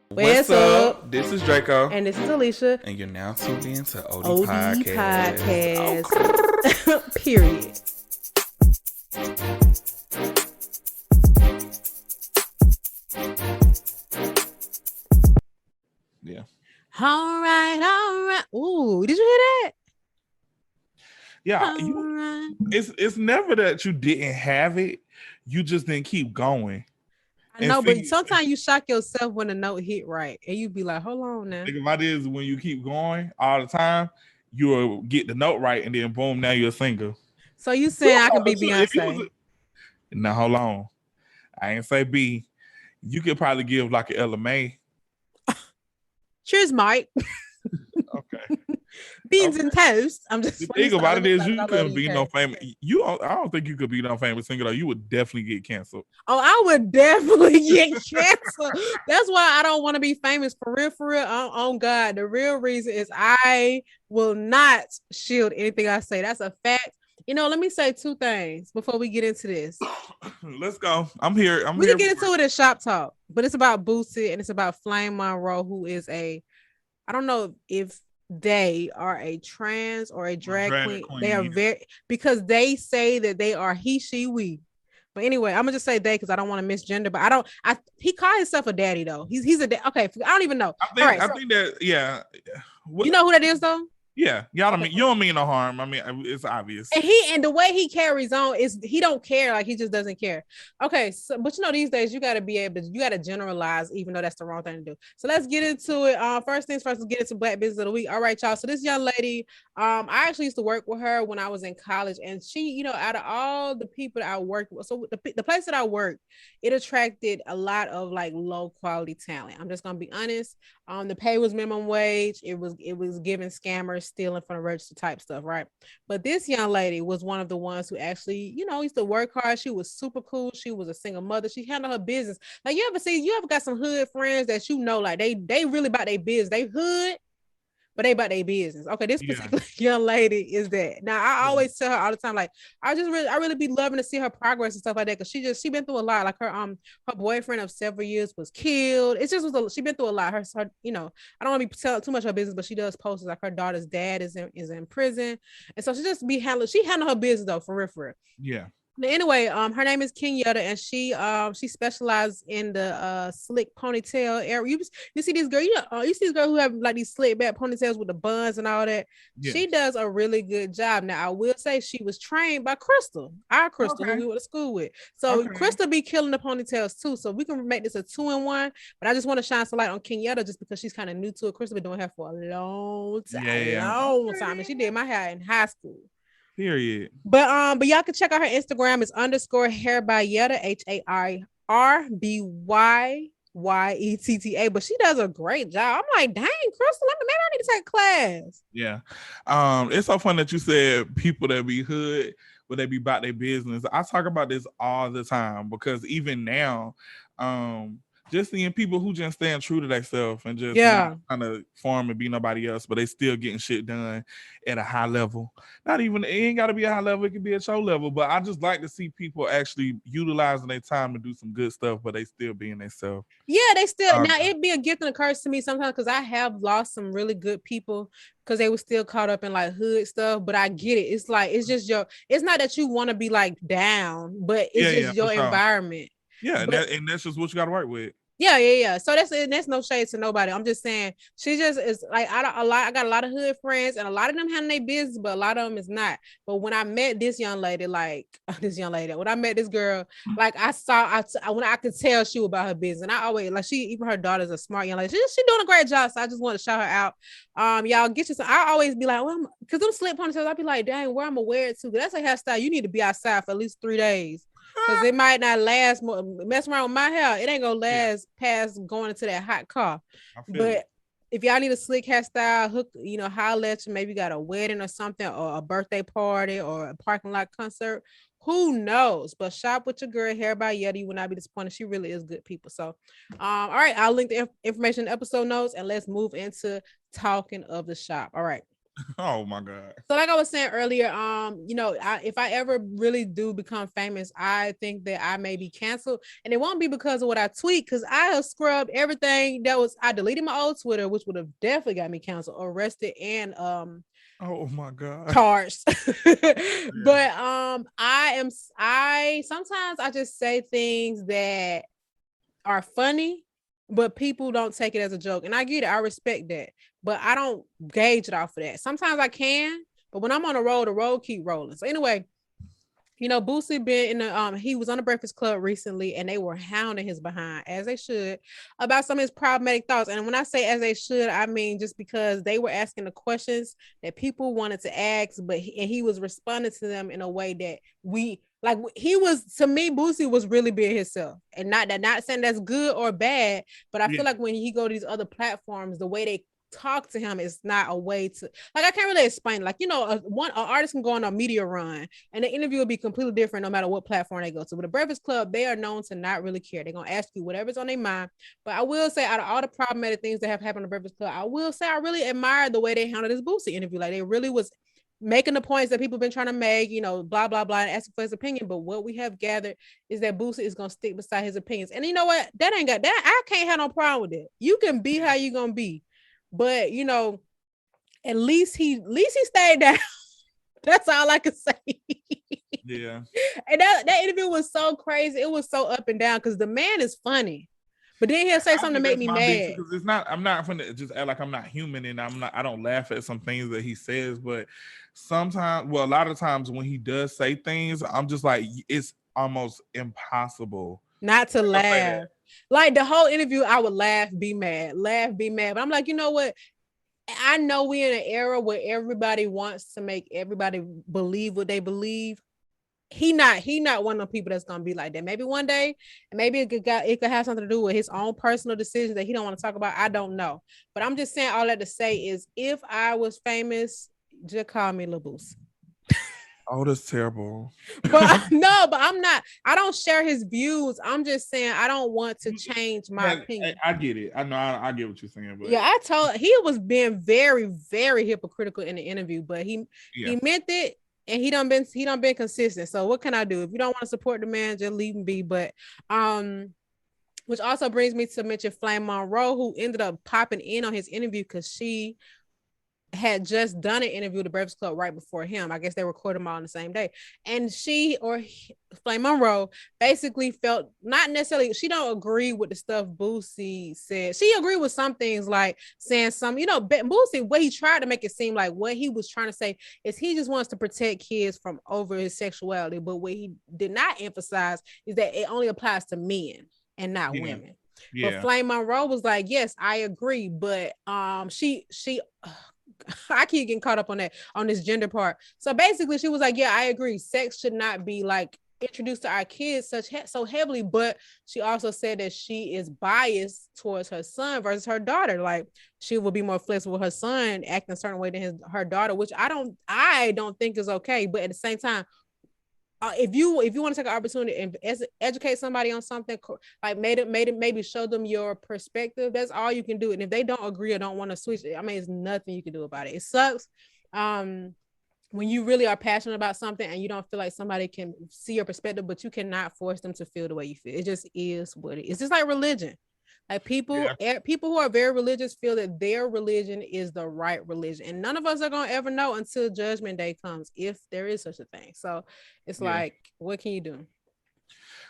What's up? This is Draco. And this is Alicia. And you're now tuned in to OD Podcast. Oh. Period. Yeah. All right. Ooh, did you hear that? Yeah. It's never that you didn't have it. You just didn't keep going. I know, but sometimes you shock yourself when the note hit right. And you be like, hold on now. Think about it is when you keep going all the time, you'll get the note right and then boom, now you're a singer. So you saying I can be Beyonce? Now hold on. I ain't say B. You could probably give like an LMA. Cheers, Mike. Okay. Beans and toast. I'm just the thing about it is you couldn't be no famous. I don't think you could be no famous singer though. You would definitely get canceled. Oh, I would definitely get canceled. That's why I don't want to be famous for real. On God, the real reason is I will not shield anything I say. That's a fact. Let me say two things before we get into this. Let's go. I'm here. We can get into it in shop talk, but it's about Boosie and it's about Flame Monroe, who is I don't know if they are a trans or a drag queen. They are because they say that they are he, she, we. But anyway, I'm gonna just say they because I don't want to misgender. But he called himself a daddy though. He's a okay. I don't even know. I think that You know who that is though? Yeah, y'all don't mean you don't mean no harm. I mean, it's obvious. And the way he carries on is he don't care, like he just doesn't care. Okay, so but these days you got to generalize, even though that's the wrong thing to do. So let's get into it. First things first, let's get into Black Business of the Week. All right, y'all. So this young lady, I actually used to work with her when I was in college, and she, out of all the people that I worked with, so the place that I worked, it attracted a lot of like low quality talent. I'm just gonna be honest. The pay was minimum wage. It was giving scammers, stealing from the register type stuff, right? But this young lady was one of the ones who actually, used to work hard. She was super cool. She was a single mother. She handled her business. Like you ever got some hood friends that like they really about their business. They hood, but they about their business. Okay, this particular young lady is that. Now I always tell her all the time, like I really be loving to see her progress and stuff like that, because she been through a lot. Like her boyfriend of several years was killed. It just was she been through a lot. Her I don't want to be telling too much of her business, but she does post like her daughter's dad is in prison, and so she handle her business though for real. Yeah. Anyway, her name is Yetta, and she specializes in the slick ponytail area. You see this girl, you see this girl who have like these slick back ponytails with the buns and all that. Yes. She does a really good job. Now I will say she was trained by Crystal, who we went to school with. So Crystal be killing the ponytails too. So we can make this a 2-in-1. But I just want to shine some light on Yetta just because she's kind of new to it. Crystal been doing hair for a long time, and she did my hair in high school. Period. But y'all can check out her Instagram. It's _ By Yetta, HAIRBYYETTA. But she does a great job. I'm like, dang, Crystal, maybe I need to take a class. Yeah. It's so fun that you said people that be hood, but they be about their business. I talk about this all the time because even now, just seeing people who just stand true to themselves and just kind of form and be nobody else, but they still getting shit done at a high level. Not even, it ain't got to be a high level, it could be a show level, but I just like to see people actually utilizing their time to do some good stuff, but they still being themselves. Yeah, they still, now it'd be a gift and a curse to me sometimes because I have lost some really good people because they were still caught up in like hood stuff, but I get it. It's like, it's just it's not that you want to be like down, but it's just your environment. Yeah, and that's just what you got to work with. Yeah. So that's no shade to nobody. I'm just saying she just is like I got a lot of hood friends, and a lot of them handle their business, but a lot of them is not. But when I met this young lady, when I met this girl, like when I could tell she was about her business, and I always like even her daughter's a smart young lady. She doing a great job. So I just want to shout her out. Y'all get you some. I always be like, well, because them slip ponytails, I'll be like, dang, where I'm gonna wear it to? That's a hairstyle. You need to be outside for at least 3 days. Because it might not last more. Mess around with my hair, it ain't gonna last past going into that hot car. But if y'all need a slick hairstyle, holla at you, maybe you got a wedding or something, or a birthday party, or a parking lot concert. Who knows? But shop with your girl, Hair by Yetta. You will not be disappointed. She really is good people. So, all right, I'll link the information in the episode notes, and let's move into talking of the shop. All right. Oh my God. So like I was saying earlier, if I ever really do become famous, I think that I may be canceled, and it won't be because of what I tweet, because I have scrubbed everything I deleted my old Twitter, which would have definitely got me canceled, arrested, and Oh my God. charged. Yeah. But I sometimes I just say things that are funny, but people don't take it as a joke. And I get it, I respect that. But I don't gauge it off of that. Sometimes I can, but when I'm on the road keep rolling. So anyway, Boosie been in the he was on the Breakfast Club recently, and they were hounding his behind, as they should, about some of his problematic thoughts. And when I say as they should, I mean just because they were asking the questions that people wanted to ask, but he was responding to them in a way that he was, to me, Boosie was really being himself, and not saying that's good or bad, but I feel like when he go to these other platforms, the way they talk to him is not a way to, like, I can't really explain. Like, an artist can go on a media run and the interview will be completely different no matter what platform they go to. But the Breakfast Club, they are known to not really care. They're gonna ask you whatever's on their mind. But I will say, out of all the problematic things that have happened on the Breakfast Club, I will say I really admired the way they handled this Boosie interview. Like, they really was making the points that people have been trying to make, blah, blah, blah, and asking for his opinion. But what we have gathered is that Boosie is going to stick beside his opinions. And you know what? That ain't got that. I can't have no problem with it. You can be how you going to be. But, at least he stayed down. That's all I can say. Yeah. And that interview was so crazy. It was so up and down because the man is funny. But then he'll say something to make me mad. Because I'm not going to just act like I'm not human, and I don't laugh at some things that he says, but sometimes, a lot of times when he does say things, I'm just like, it's almost impossible not to laugh. Like the whole interview, I would laugh, be mad. But I'm like, you know what? I know we're in an era where everybody wants to make everybody believe what they believe. He not one of the people that's gonna be like that. Maybe one day, and maybe it could have something to do with his own personal decisions that he don't want to talk about. I don't know, but I'm just saying all that to say is, if I was famous, just call me Lil Boosie. Oh, that's terrible. But no, but I'm not. I don't share his views. I'm just saying I don't want to change my opinion. I get it. I know. I get what you're saying. But yeah, he was being very, very hypocritical in the interview, but he meant it. And he done been consistent. So what can I do? If you don't want to support the man, just leave him be. But which also brings me to mention Flame Monroe, who ended up popping in on his interview because she had just done an interview with the Breakfast Club right before him. I guess they recorded them all on the same day. And Flame Monroe basically felt not necessarily, she don't agree with the stuff Boosie said. She agreed with some things, like saying some, Boosie, what he tried to make it seem like what he was trying to say is he just wants to protect kids from over his sexuality. But what he did not emphasize is that it only applies to men and not women. Yeah. But Flame Monroe was like, yes, I agree. But she I keep getting caught up on this gender part. So basically she was like, yeah, I agree. Sex should not be like introduced to our kids so heavily. But she also said that she is biased towards her son versus her daughter. Like, she will be more flexible with her son acting a certain way than her daughter, which I don't think is okay. But at the same time, if you want to take an opportunity and educate somebody on something, like maybe show them your perspective, that's all you can do. And if they don't agree or don't want to switch, I mean, it's nothing you can do about it. It sucks when you really are passionate about something and you don't feel like somebody can see your perspective, but you cannot force them to feel the way you feel. It just is what it is. It's just like religion. Like people who are very religious feel that their religion is the right religion, and none of us are gonna ever know until Judgment Day comes, if there is such a thing. So it's like, what can you do?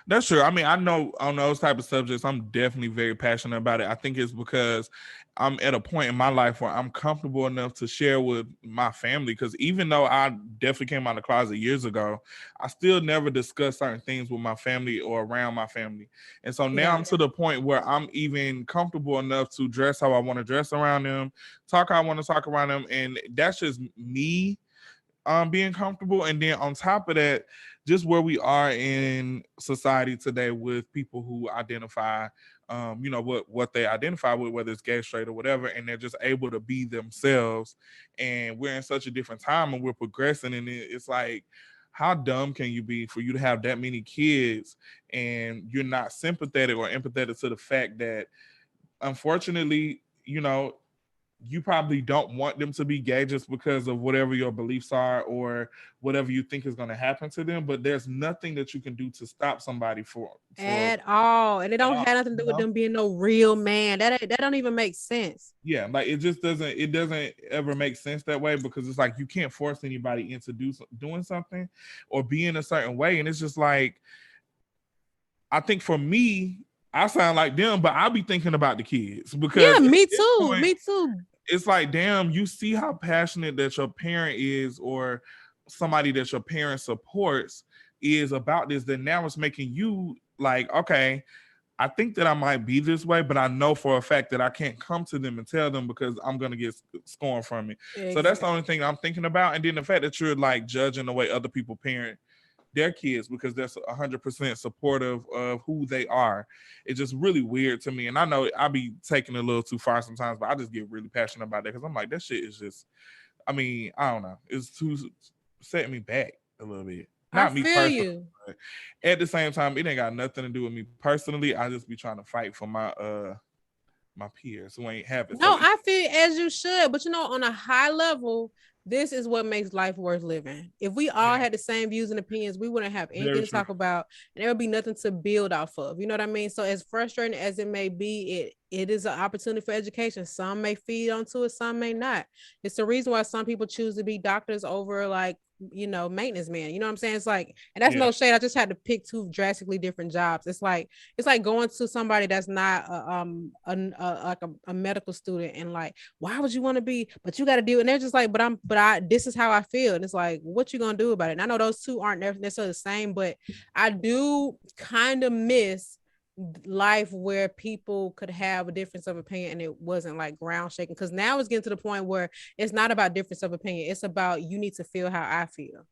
That's true. I mean, I know on those type of subjects, I'm definitely very passionate about it. I think it's because I'm at a point in my life where I'm comfortable enough to share with my family. Because even though I definitely came out of the closet years ago, I still never discuss certain things with my family or around my family. And so now I'm to the point where I'm even comfortable enough to dress how I want to dress around them, talk how I want to talk around them. And that's just me being comfortable. And then on top of that, just where we are in society today with people who identify what they identify with, whether it's gay, straight, or whatever, and they're just able to be themselves. And we're in such a different time and we're progressing, and it's like, how dumb can you be for you to have that many kids and you're not sympathetic or empathetic to the fact that, unfortunately, you probably don't want them to be gay just because of whatever your beliefs are or whatever you think is going to happen to them. But there's nothing that you can do to stop somebody for At all. And it at don't all, have nothing to do with them being no real man. That don't even make sense. Yeah, like it doesn't ever make sense that way, because it's like you can't force anybody into doing something or being a certain way. And it's just like, I think for me, I sound like them, but I'll be thinking about the kids, Yeah, because at me this too. point, Me too. it's like, damn, you see how passionate that your parent is, or somebody that your parent supports is about this, then now it's making you like, okay, I think that I might be this way, but I know for a fact that I can't come to them and tell them, because I'm gonna get scorned from it. So that's the Exactly. only thing I'm thinking about. And then the fact that you're like judging the way other people parent their kids because they're 100% supportive of who they are, it's just really weird to me. And I know I be taking it a little too far sometimes, but I just get really passionate about that, because I'm like, that shit is just, I mean, I don't know, it's too setting me back a little bit. I Not me feel personally, you. but at the same time, it ain't got nothing to do with me personally. I just be trying to fight for my peers who ain't have it so No, easy. I feel as you should, but on a high level, this is what makes life worth living. If we all Yeah, had the same views and opinions, we wouldn't have anything very to true. talk about, and there would be nothing to build off of. You know what I mean? So, as frustrating as it may be, it is an opportunity for education. Some may feed onto it, some may not. It's the reason why some people choose to be doctors over like maintenance man. You know what I'm saying? It's like, and that's Yeah, no shade. I just had to pick two drastically different jobs. It's like going to somebody that's not like a medical student and like, why would you want to be, but you got to do it. And they're just like, but I this is how I feel. And it's like, what you gonna do about it? And I know those two aren't necessarily the same, but I do kind of miss life where people could have a difference of opinion and it wasn't like ground shaking, because now it's getting to the point where it's not about difference of opinion, it's about you need to feel how I feel,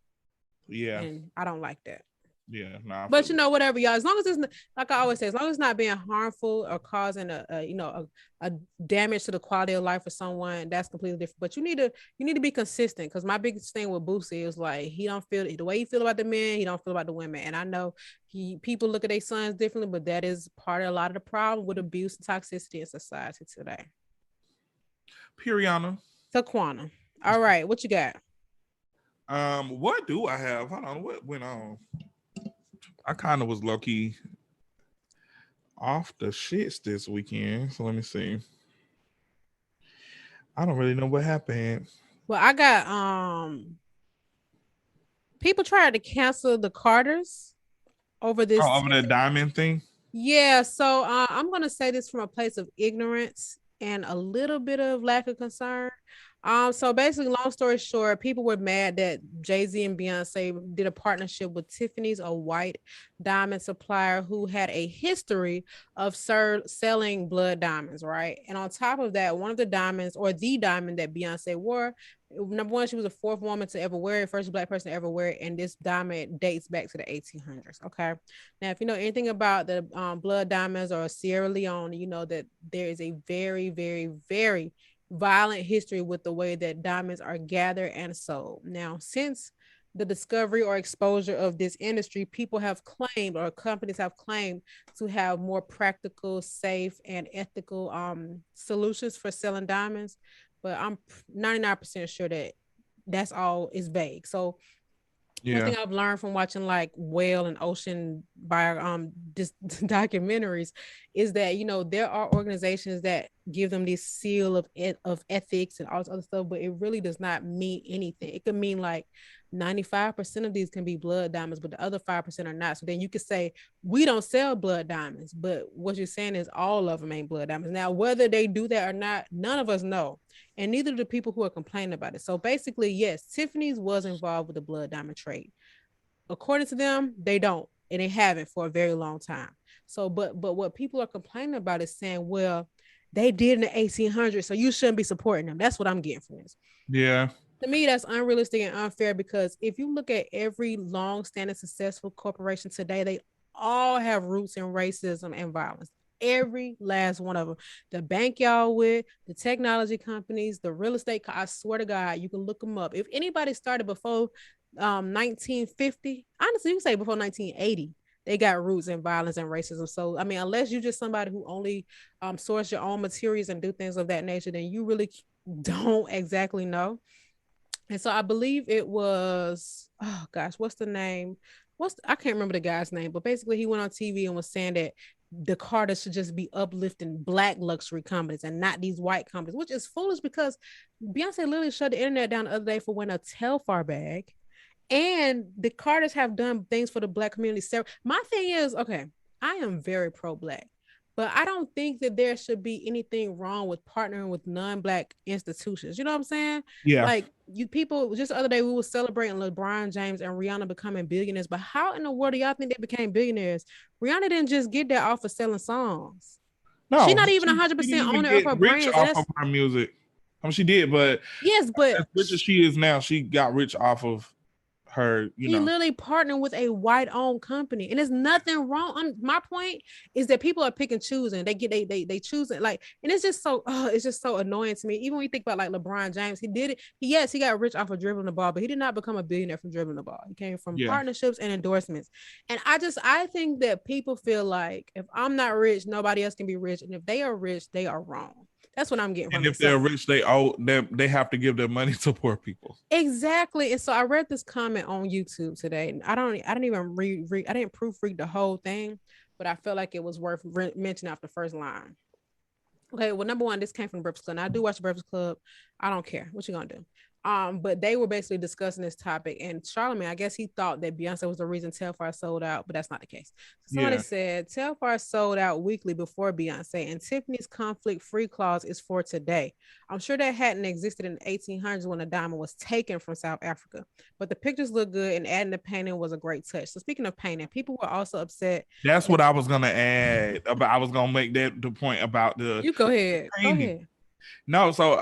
yeah, and I don't like that. yeah. Nah, I But feel it. whatever, y'all, as long as it's like I always say, as long as it's not being harmful or causing a damage to the quality of life for someone, that's completely different. But you need to be consistent, because my biggest thing with Boosie is like, he don't feel the way he feel about the men, he don't feel about the women. And I know people look at their sons differently, but that is part of a lot of the problem with abuse and toxicity in society today. Piriana. Taquana, all right, what you got? What do I have? Hold on, what went on? I kind of was low key off the shits this weekend. So let me see. I don't really know what happened. Well, I got people tried to cancel the Carters over Oh, this. over the diamond thing. Yeah, so I'm gonna say this from a place of ignorance and a little bit of lack of concern. So basically, long story short, people were mad that Jay-Z and Beyonce did a partnership with Tiffany's, a white diamond supplier who had a history of selling blood diamonds, right? And on top of that, one of the diamonds, or the diamond that Beyonce wore, number one, she was the fourth woman to ever wear it, first black person to ever wear it, and this diamond dates back to the 1800s. Okay, now if you know anything about the blood diamonds or Sierra Leone, you know that there is a very, very, very violent history with the way that diamonds are gathered and sold. Now, since the discovery or exposure of this industry, people have claimed, or companies have claimed, to have more practical, safe, and ethical solutions for selling diamonds. But I'm 99% sure that that's all is vague. So one Yeah, thing I've learned from watching like whale and ocean bio just documentaries is that there are organizations that give them this seal of ethics and all this other stuff, but it really does not mean anything. It could mean like 95% of these can be blood diamonds, but the other 5% are not. So then you could say we don't sell blood diamonds, but what you're saying is all of them ain't blood diamonds. Now, whether they do that or not, none of us know, and neither do the people who are complaining about it. So basically, yes, Tiffany's was involved with the blood diamond trade. According to them, they don't, and they haven't for a very long time. So, but what people are complaining about is saying, well, they did in the 1800s, so you shouldn't be supporting them. That's what I'm getting from this. yeah, To me, that's unrealistic and unfair, because if you look at every long-standing successful corporation today, they all have roots in racism and violence. Every last one of them. The bank y'all with, the technology companies, the real estate. I swear to God, you can look them up. If anybody started before 1950, honestly, you can say before 1980, they got roots in violence and racism. So, I mean, unless you're just somebody who only source your own materials and do things of that nature, then you really don't exactly know. And so I believe it was, oh gosh, what's the name? I can't remember the guy's name, but basically he went on TV and was saying that the Carters should just be uplifting black luxury companies and not these white companies, which is foolish because Beyonce literally shut the internet down the other day for wearing a Telfar bag. And the Carters have done things for the black community. So my thing is, okay, I am very pro-black, but I don't think that there should be anything wrong with partnering with non-black institutions. You know what I'm saying? Yeah. Like you people, just the other day we were celebrating LeBron James and Rihanna becoming billionaires, but how in the world do y'all think they became billionaires? Rihanna didn't just get that off of selling songs. She's No, not even she didn't 100% even owner of get her rich brands, and off of that's her music. I mean, she did, but yes, but as rich as she is now, she got rich off of her, he literally partnered with a white-owned company, and there's nothing wrong. My point is that people are picking choosing. They get they choose it like, and it's just so it's just so annoying to me. Even when you think about like LeBron James, he did it. He got rich off of dribbling the ball, but he did not become a billionaire from dribbling the ball. He came from Yeah. partnerships and endorsements. And I think that people feel like if I'm not rich, nobody else can be rich, and if they are rich, they are wrong. That's what I'm getting from And it. if they're rich, they have to give their money to poor people. Exactly. And so I read this comment on YouTube today, and I didn't even read I didn't proofread the whole thing, but I felt like it was worth mentioning after the first line. Okay, well, number one, this came from the Breakfast Club. And I do watch the Breakfast Club. I don't care. What you gonna do? But they were basically discussing this topic, and Charlamagne, I guess he thought that Beyonce was the reason Telfar sold out, but that's not the case. So somebody said Telfar sold out weekly before Beyonce, and Tiffany's conflict-free clause is for today. I'm sure that hadn't existed in the 1800s when the diamond was taken from South Africa, but the pictures look good, and adding the painting was a great touch. So speaking of painting, people were also upset. That's what I was gonna add. About I was gonna make that the point about the You go ahead. painting. Go ahead. No, so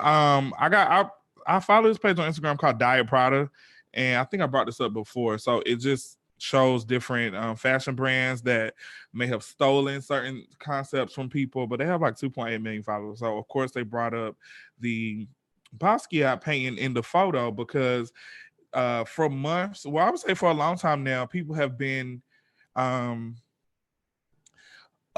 I follow this page on Instagram called Diet Prada, and I think I brought this up before. So it just shows different fashion brands that may have stolen certain concepts from people, but they have like 2.8 million followers. So of course they brought up the Basquiat painting in the photo because for months, well, I would say for a long time now, people have been um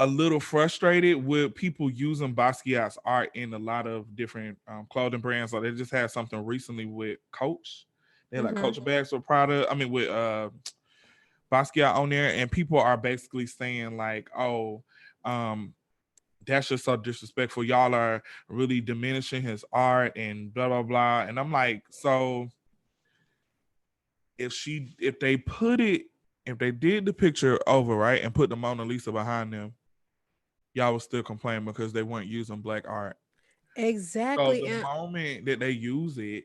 a little frustrated with people using Basquiat's art in a lot of different clothing brands. So they just had something recently with Coach. They had like Mm-hmm. Coach bags with Prada. I mean, with Basquiat on there, and people are basically saying like, "Oh, um, that's just so disrespectful. Y'all are really diminishing his art and blah blah blah." And I'm like, so if they put it, if they did the picture over right and put the Mona Lisa behind them, y'all was still complaining because they weren't using black art. So Exactly. the And moment that they use it,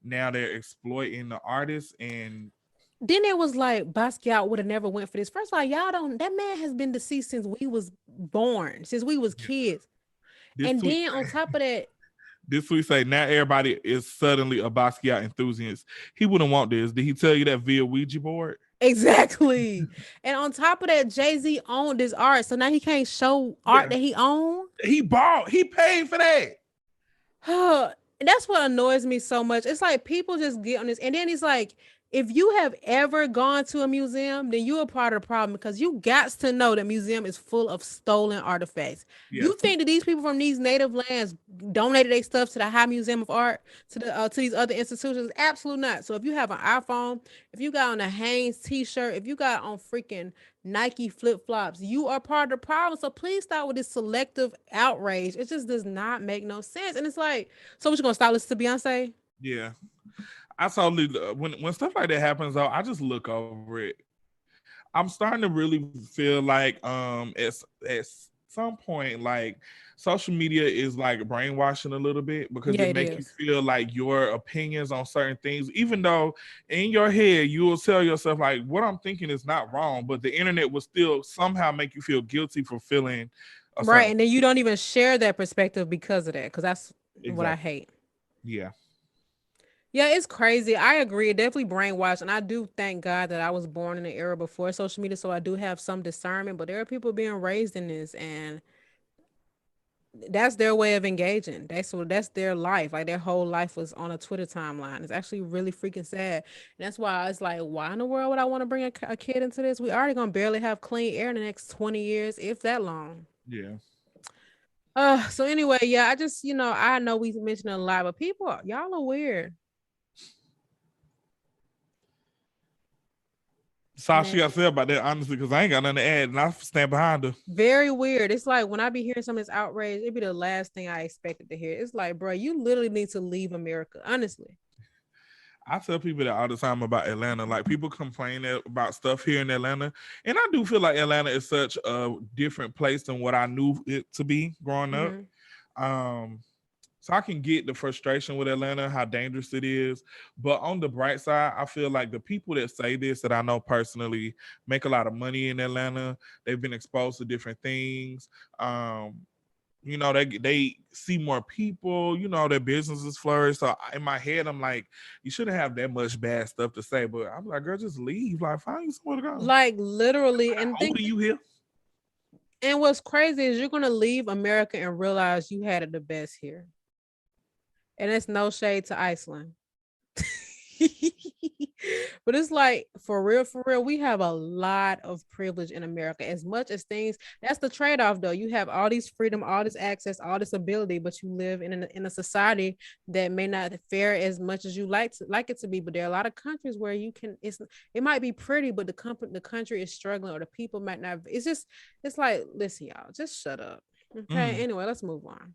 now they're exploiting the artist, and then it was like Basquiat would have never went for this. First of all, y'all don't. That man has been deceased since we was born, since we was kids. this And tweet, then on top of that, this tweet say now everybody is suddenly a Basquiat enthusiast. He wouldn't want this. Did he tell you that via Ouija board? exactly. And on top of that, Jay-Z owned this art, so now he can't show art Yeah, that he owned. he paid for that. And that's what annoys me so much. It's like people just get on this, and then it's like, if you have ever gone to a museum, then you're a part of the problem because you got to know the museum is full of stolen artifacts. Yeah, You think that these people from these native lands donated their stuff to the High Museum of Art, to these other institutions? Absolutely not. So if you have an iPhone, if you got on a Hanes t-shirt, if you got on freaking Nike flip-flops, you are part of the problem. So please stop with this selective outrage. It just does not make no sense. And it's like, so what, you gonna stop listening to Beyonce? yeah. I totally when stuff like that happens though, I just look over it. I'm starting to really feel like at some point like social media is like brainwashing a little bit because Yeah, it it makes you is. feel like your opinions on certain things, even though in your head you will tell yourself like what I'm thinking is not wrong, but the internet will still somehow make you feel guilty for feeling a Right. certain And then you don't even share that perspective because of that. Because that's what I exactly. hate. Yeah. Yeah, it's crazy. I agree. It definitely brainwashed. And I do thank God that I was born in an era before social media. So I do have some discernment. But there are people being raised in this, and that's their way of engaging. That's their life. Like their whole life was on a Twitter timeline. It's actually really freaking sad. And that's why it's like, why in the world would I want to bring a kid into this? We already gonna barely have clean air in the next 20 years, if that long. Yeah. So anyway, yeah, I just, I know we mentioned a lot, but people, y'all are weird. So she Man, got to say about that, honestly, because I ain't got nothing to add, and I stand behind her. very weird. It's like when I be hearing some of this outrage, it'd be the last thing I expected to hear. It's like, bro, you literally need to leave America, honestly. I tell people that all the time about Atlanta. Like, people complain about stuff here in Atlanta, and I do feel like Atlanta is such a different place than what I knew it to be growing up. Mm-hmm. Um, so I can get the frustration with Atlanta, how dangerous it is. But on the bright side, I feel like the people that say this that I know personally make a lot of money in Atlanta. They've been exposed to different things. Um, they see more people, their businesses flourish. So in my head, I'm like, you shouldn't have that much bad stuff to say. But I'm like, girl, just leave. Like, find you somewhere to go. Like literally, and How old think, are you here? and what's crazy is you're gonna leave America and realize you had it the best here. And it's no shade to Iceland. But it's like for real, we have a lot of privilege in America. As much as things, that's the trade-off though. You have all these freedom, all this access, all this ability, but you live in a society that may not fare as much as you like it to be. But there are a lot of countries where it might be pretty, but the country is struggling or the people might not. It's like, listen, y'all, just shut up. Okay. Mm, Anyway, let's move on.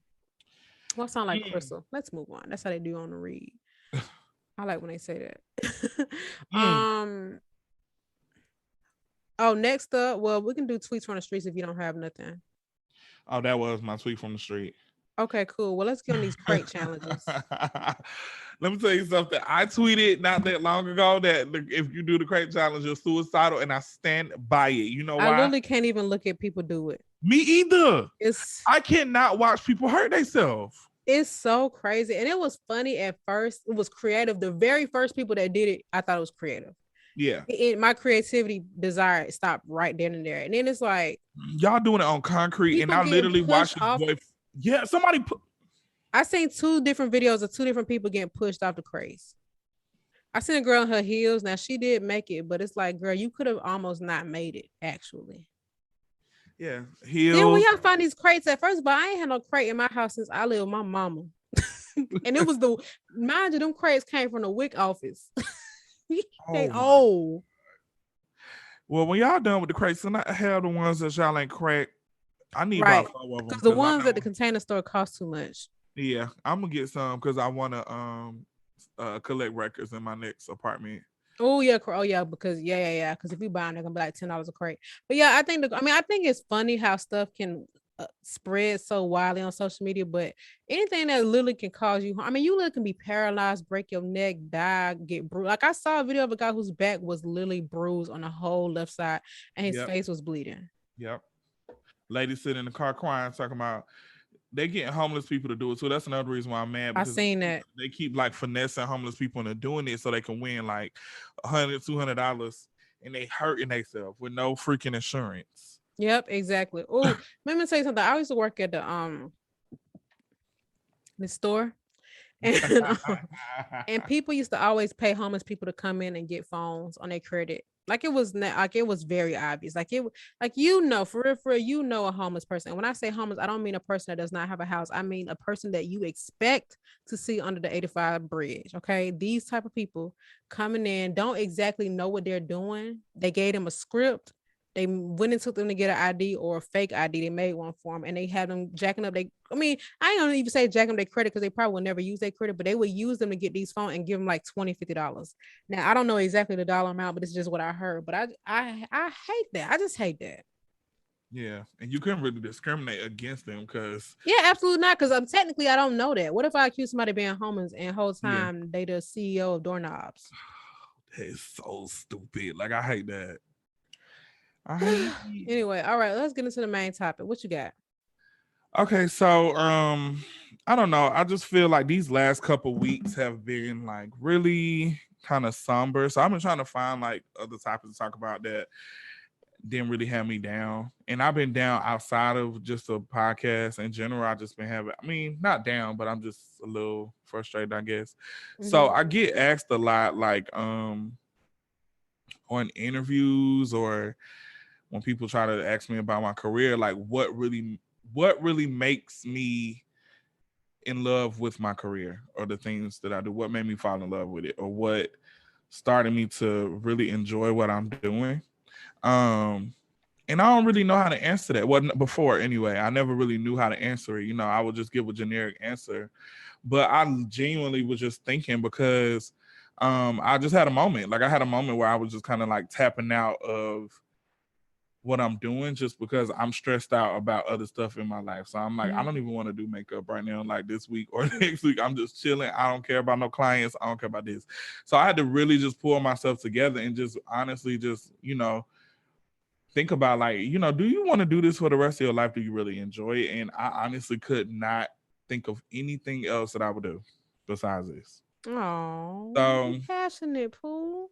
What sound like mm, Crystal? Let's move on. That's how they do on the read. I like when they say that. mm. Oh, next up, well, we can do tweets from the streets if you don't have nothing. Oh, that was my tweet from the street. Okay, cool. Well, let's get on these crate challenges. Let me tell you something. I tweeted not that long ago that if you do the crate challenge, you're suicidal, and I stand by it. You know I why? literally can't even look at people do it. Me either. It's I cannot watch people hurt themselves. it's so crazy. And it was funny at first. It was creative. The very first people that did it, I thought it was creative. Yeah. My creativity desire stopped right then and there. And then it's like Y'all doing it on concrete, and people I getting literally pushed watched off. his boy. Yeah, somebody put. I seen two different videos of two different people getting pushed off the craze. I seen a girl in her heels. Now she did make it, but it's like, girl, you could have almost not made it, actually. Yeah, Then when heels. y'all find these crates at first, but I ain't had no crate in my house since I lived with my mama. And it was mind you, them crates came from the WIC office. They Oh my. old. Well, when y'all done with the crates, and I have the ones that y'all ain't cracked. I need Right. about 4 of them Because the because I ones at the know. container store cost too much. Yeah, I'm gonna get some because I want to collect records in my next apartment. Oh yeah, because yeah. Because if you buy them, they're gonna be like $10 a crate. But yeah, I think it's funny how stuff can spread so widely on social media. But anything that literally can cause you, you literally can be paralyzed, break your neck, die, get bruised. Like I saw a video of a guy whose back was literally bruised on the whole left side, and his Yep, face was bleeding. yep. Lady sitting in the car crying, talking about they getting homeless people to do it too. That's another reason why I'm mad I because seen that. they keep like finessing homeless people into doing it so they can win like $100, $200, and they hurting themselves with no freaking insurance. Yep, exactly. Oh, let me tell you something. I used to work at the store, and and people used to always pay homeless people to come in and get phones on their credit. Like it was not, like it was very obvious. Like for real, a homeless person. And when I say homeless, I don't mean a person that does not have a house. I mean a person that you expect to see under the 85 bridge. Okay, these type of people coming in don't exactly know what they're doing. They gave them a script. They went and took them to get an ID or a fake ID. They made one for them, and they had them jacking up. I ain't gonna even say jacking up their credit because they probably will never use their credit, but they would use them to get these phones and give them like $20, $50. Now I don't know exactly the dollar amount, but it's just what I heard. But I hate that. I just hate that. Yeah, and you couldn't really discriminate against them because Yeah, absolutely not. Because technically I don't know that. What if I accuse somebody of being homeless and whole yeah, time they the CEO of doorknobs? that is so stupid. Like I hate that. I hate it. Anyway, all right, let's get into the main topic. What you got? Okay, so I don't know. I just feel like these last couple weeks have been like really kind of somber. So I've been trying to find like other topics to talk about that didn't really have me down. And I've been down outside of just a podcast in general. I just been having, not down, but I'm just a little frustrated, I guess. So Mm-hmm. I get asked a lot like on interviews or when people try to ask me about my career, like what really what really makes me in love with my career or the things that I do, what made me fall in love with it, or what started me to really enjoy what I'm doing. Um, and I don't really know how to answer that. Well, before anyway, I never really knew how to answer it. I would just give a generic answer. But I genuinely was just thinking because I just had a moment. Like I had a moment where I was just kind of like tapping out of what I'm doing just because I'm stressed out about other stuff in my life. So I'm like, I don't even want to do makeup right now, like this week or next week. I'm just chilling. I don't care about no clients. I don't care about this. So I had to really just pull myself together and just honestly just, think about like, do you want to do this for the rest of your life? Do you really enjoy it? And I honestly could not think of anything else that I would do besides this. Oh, you So passionate, Pooh.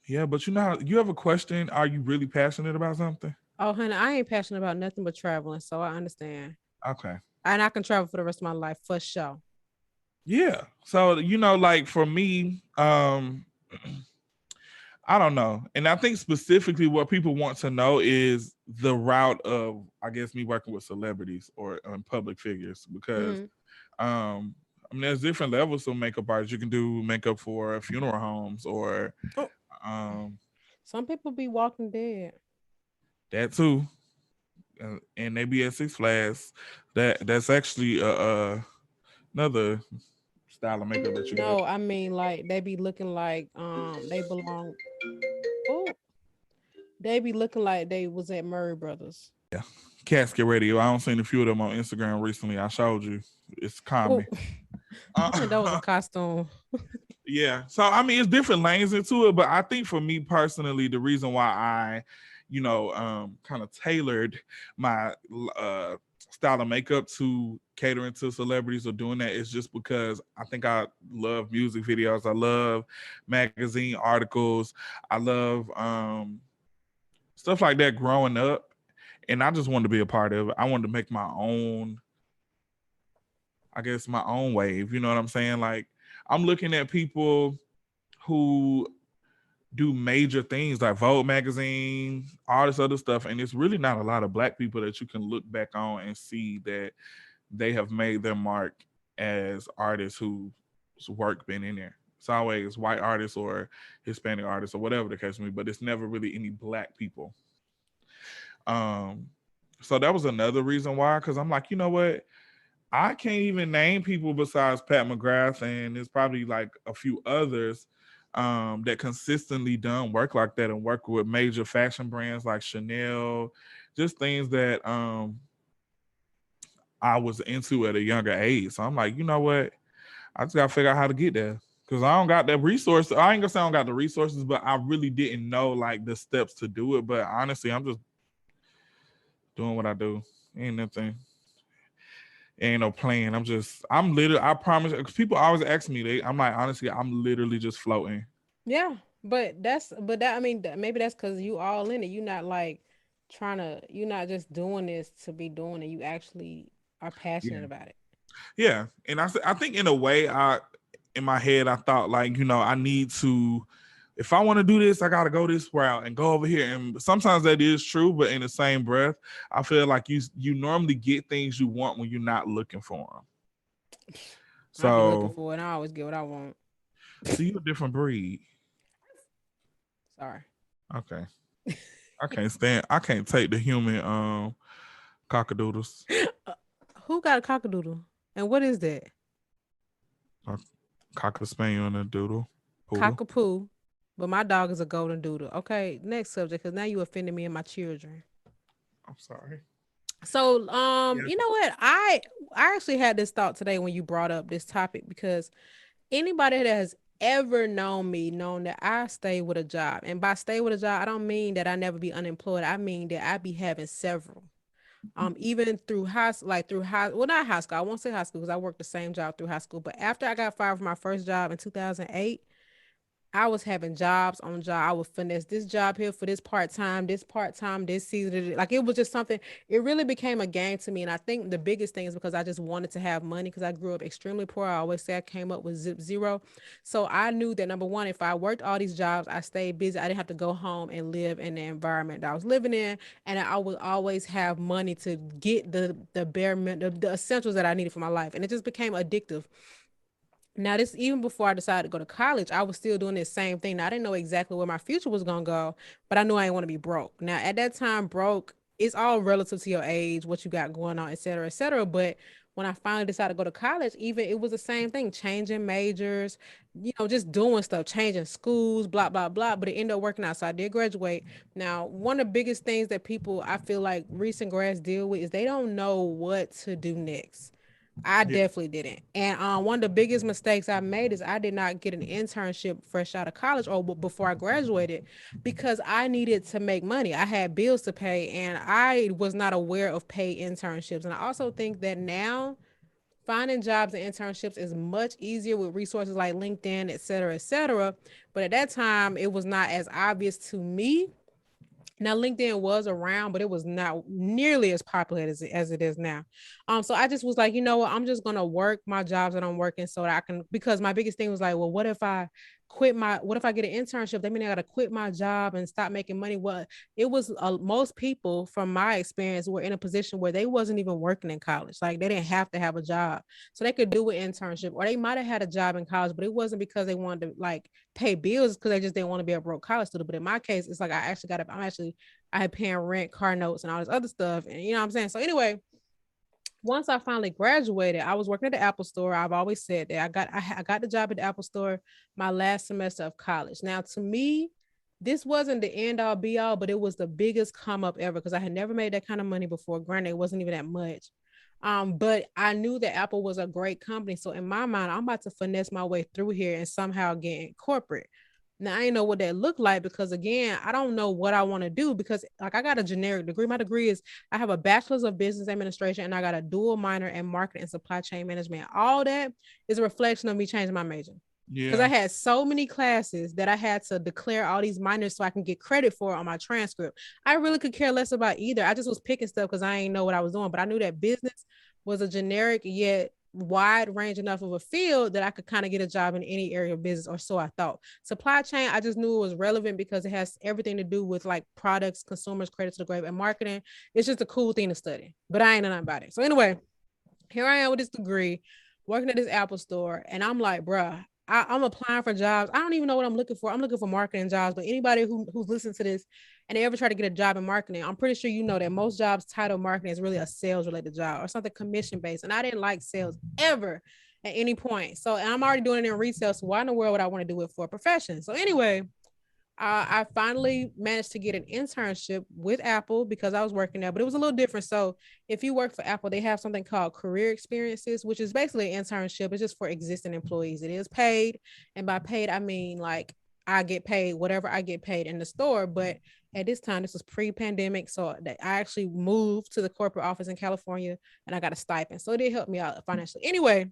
yeah, but you have a question. Are you really passionate about something? Oh, honey, I ain't passionate about nothing but traveling, so I understand. Okay. And I can travel for the rest of my life for sure. Yeah. So, like for me, I don't know. And I think specifically what people want to know is the route of, I guess, me working with celebrities or public figures because Hmm. there's different levels of makeup artists. You can do makeup for funeral homes or Oh, um, some people be walking dead. that too. And they be at Six Flags. That's actually another style of makeup that you can do. No, I mean like they be looking like they belong. Oh, they be looking like they was at Murray Brothers. Yeah. Casket Radio. I don't seen a few of them on Instagram recently. I showed you. It's Oh, comedy. I think that was a costume. Yeah. So it's different lanes into it, but I think for me personally, the reason why I, kind of tailored my style of makeup to catering to celebrities or doing that is just because I think I love music videos. I love magazine articles. I love stuff like that growing up. And I just wanted to be a part of it. I wanted to make my own, I guess, my own wave. You know what I'm saying? Like I'm looking at people who do major things like Vogue magazine, all this other stuff, and it's really not a lot of black people that you can look back on and see that they have made their mark as artists whose work been in there. It's always white artists or Hispanic artists or whatever the case may be, but it's never really any black people. Um, so that was another reason why, because I'm like, you know what? I can't even name people besides Pat McGrath, and there's probably like a few others that consistently done work like that and work with major fashion brands like Chanel, just things that I was into at a younger age. So I'm like, you know what? I just gotta figure out how to get there. Cause I don't got that resource. I ain't gonna say I don't got the resources, but I really didn't know like the steps to do it. But honestly, I'm just doing what I do. Ain't nothing. Ain't no plan. I'm literally, I promise, because people always ask me, I'm like, honestly, I'm literally just floating. Yeah, but that I mean maybe that's because you all in it. You not like you're not just doing this to be doing it. You actually are passionate Yeah. about it. Yeah. And I think in a way, in my head, I thought like, I need to, if I want to do this, I got to go this route and go over here. And sometimes that is true, but in the same breath, I feel like you normally get things you want when you're not looking for them. I be looking So, for it and I always get what I want. see, you're a different breed. Sorry. Okay. I can't take the human cockadoodles. Uh, who got a cockadoodle? And what is that? A cocker spaniel and a doodle poodle. Cockapoo. But my dog is a golden doodle. Okay, next subject, because now you offended me and my children. I'm sorry. So, Yeah. you know what? I actually had this thought today when you brought up this topic because anybody that has ever known me known that I stay with a job. And by stay with a job, I don't mean that I never be unemployed. I mean that I be having several. Even through well, not high school. I won't say high school because I worked the same job through high school. But after I got fired from my first job in 2008, I was having jobs on job. I would finesse this job here for this part time, this season. Like it was just something. It really became a game to me, and I think the biggest thing is because I just wanted to have money because I grew up extremely poor. I always say I came up with zero, so I knew that number one, if I worked all these jobs, I stayed busy. I didn't have to go home and live in the environment that I was living in, and I would always have money to get the the essentials that I needed for my life, and it just became addictive. Now, this even before I decided to go to college, I was still doing this same thing. Now, I didn't know exactly where my future was gonna go, but I knew I didn't want to be broke. Now, at that time, broke is all relative to your age, what you got going on, et cetera, et cetera. But when I finally decided to go to college, even it was the same thing, changing majors, just doing stuff, changing schools, blah, blah, blah. But it ended up working out. So I did graduate. Now, one of the biggest things that people I feel like recent grads deal with is they don't know what to do next. I Yeah. definitely didn't. And one of the biggest mistakes I made is I did not get an internship fresh out of college or before I graduated because I needed to make money. I had bills to pay and I was not aware of paid internships. And I also think that now finding jobs and internships is much easier with resources like LinkedIn, et cetera, et cetera. But at that time, it was not as obvious to me. Now LinkedIn was around, but it was not nearly as popular as it is now. So I just was like, you know what, I'm just gonna work my jobs that I'm working so that I can, because my biggest thing was like, well, what if I get an internship? That means I gotta quit my job and stop making money. Well, it was most people from my experience were in a position where they wasn't even working in college. Like they didn't have to have a job. So they could do an internship, or they might have had a job in college, but it wasn't because they wanted to like pay bills because they just didn't want to be a broke college student. But in my case, it's like I had paying rent, car notes, and all this other stuff. And you know what I'm saying? So anyway, once I finally graduated, I was working at the Apple store. I've always said that I got the job at the Apple store my last semester of college. Now, to me, this wasn't the end all be all, but it was the biggest come up ever because I had never made that kind of money before. Granted, it wasn't even that much. But I knew that Apple was a great company. So in my mind, I'm about to finesse my way through here and somehow get in corporate. Now I didn't know what that looked like because again, I don't know what I want to do because like I got a generic degree. My degree is I have a bachelor's of business administration and I got a dual minor in marketing and supply chain management. All that is a reflection of me changing my major. Because I Yeah. had so many classes that I had to declare all these minors so I can get credit for on my transcript. I really could care less about either. I just was picking stuff because I didn't know what I was doing, but I knew that business was a generic yet wide range enough of a field that I could kind of get a job in any area of business, or so I thought. Supply chain, I just knew it was relevant because it has everything to do with like products, consumers, credit to the grave, and marketing. It's just a cool thing to study, but I ain't know nothing about it. So anyway, here I am with this degree, working at this Apple store, and I'm like, bruh, I'm applying for jobs. I don't even know what I'm looking for. I'm looking for marketing jobs, but anybody who's listening to this and they ever try to get a job in marketing, I'm pretty sure you know that most jobs title marketing is really a sales related job or something commission based. And I didn't like sales ever at any point. So and I'm already doing it in retail. So why in the world would I want to do it for a profession? So anyway, I finally managed to get an internship with Apple because I was working there, but it was a little different. So if you work for Apple, they have something called career experiences, which is basically an internship. It's just for existing employees. It is paid. And by paid, I mean like I get paid whatever I get paid in the store. But at this time, this was pre-pandemic. So I actually moved to the corporate office in California and I got a stipend. So it did help me out financially. Anyway,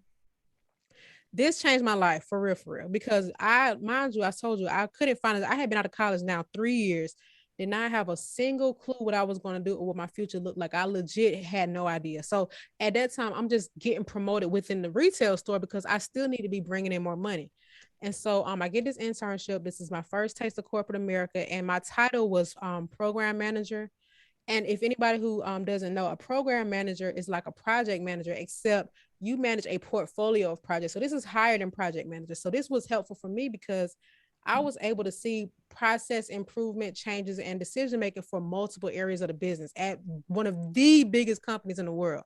this changed my life for real. Because mind you, I told you I couldn't find it. I had been out of college now 3 years, did not have a single clue what I was going to do or what my future looked like. I legit had no idea. So at that time, I'm just getting promoted within the retail store because I still need to be bringing in more money. And so I get this internship. This is my first taste of corporate America, and my title was program manager. And if anybody who doesn't know, a program manager is like a project manager, except you manage a portfolio of projects. So this is higher than project manager. So this was helpful for me because I was able to see process improvement, changes, and decision making for multiple areas of the business at one of the biggest companies in the world.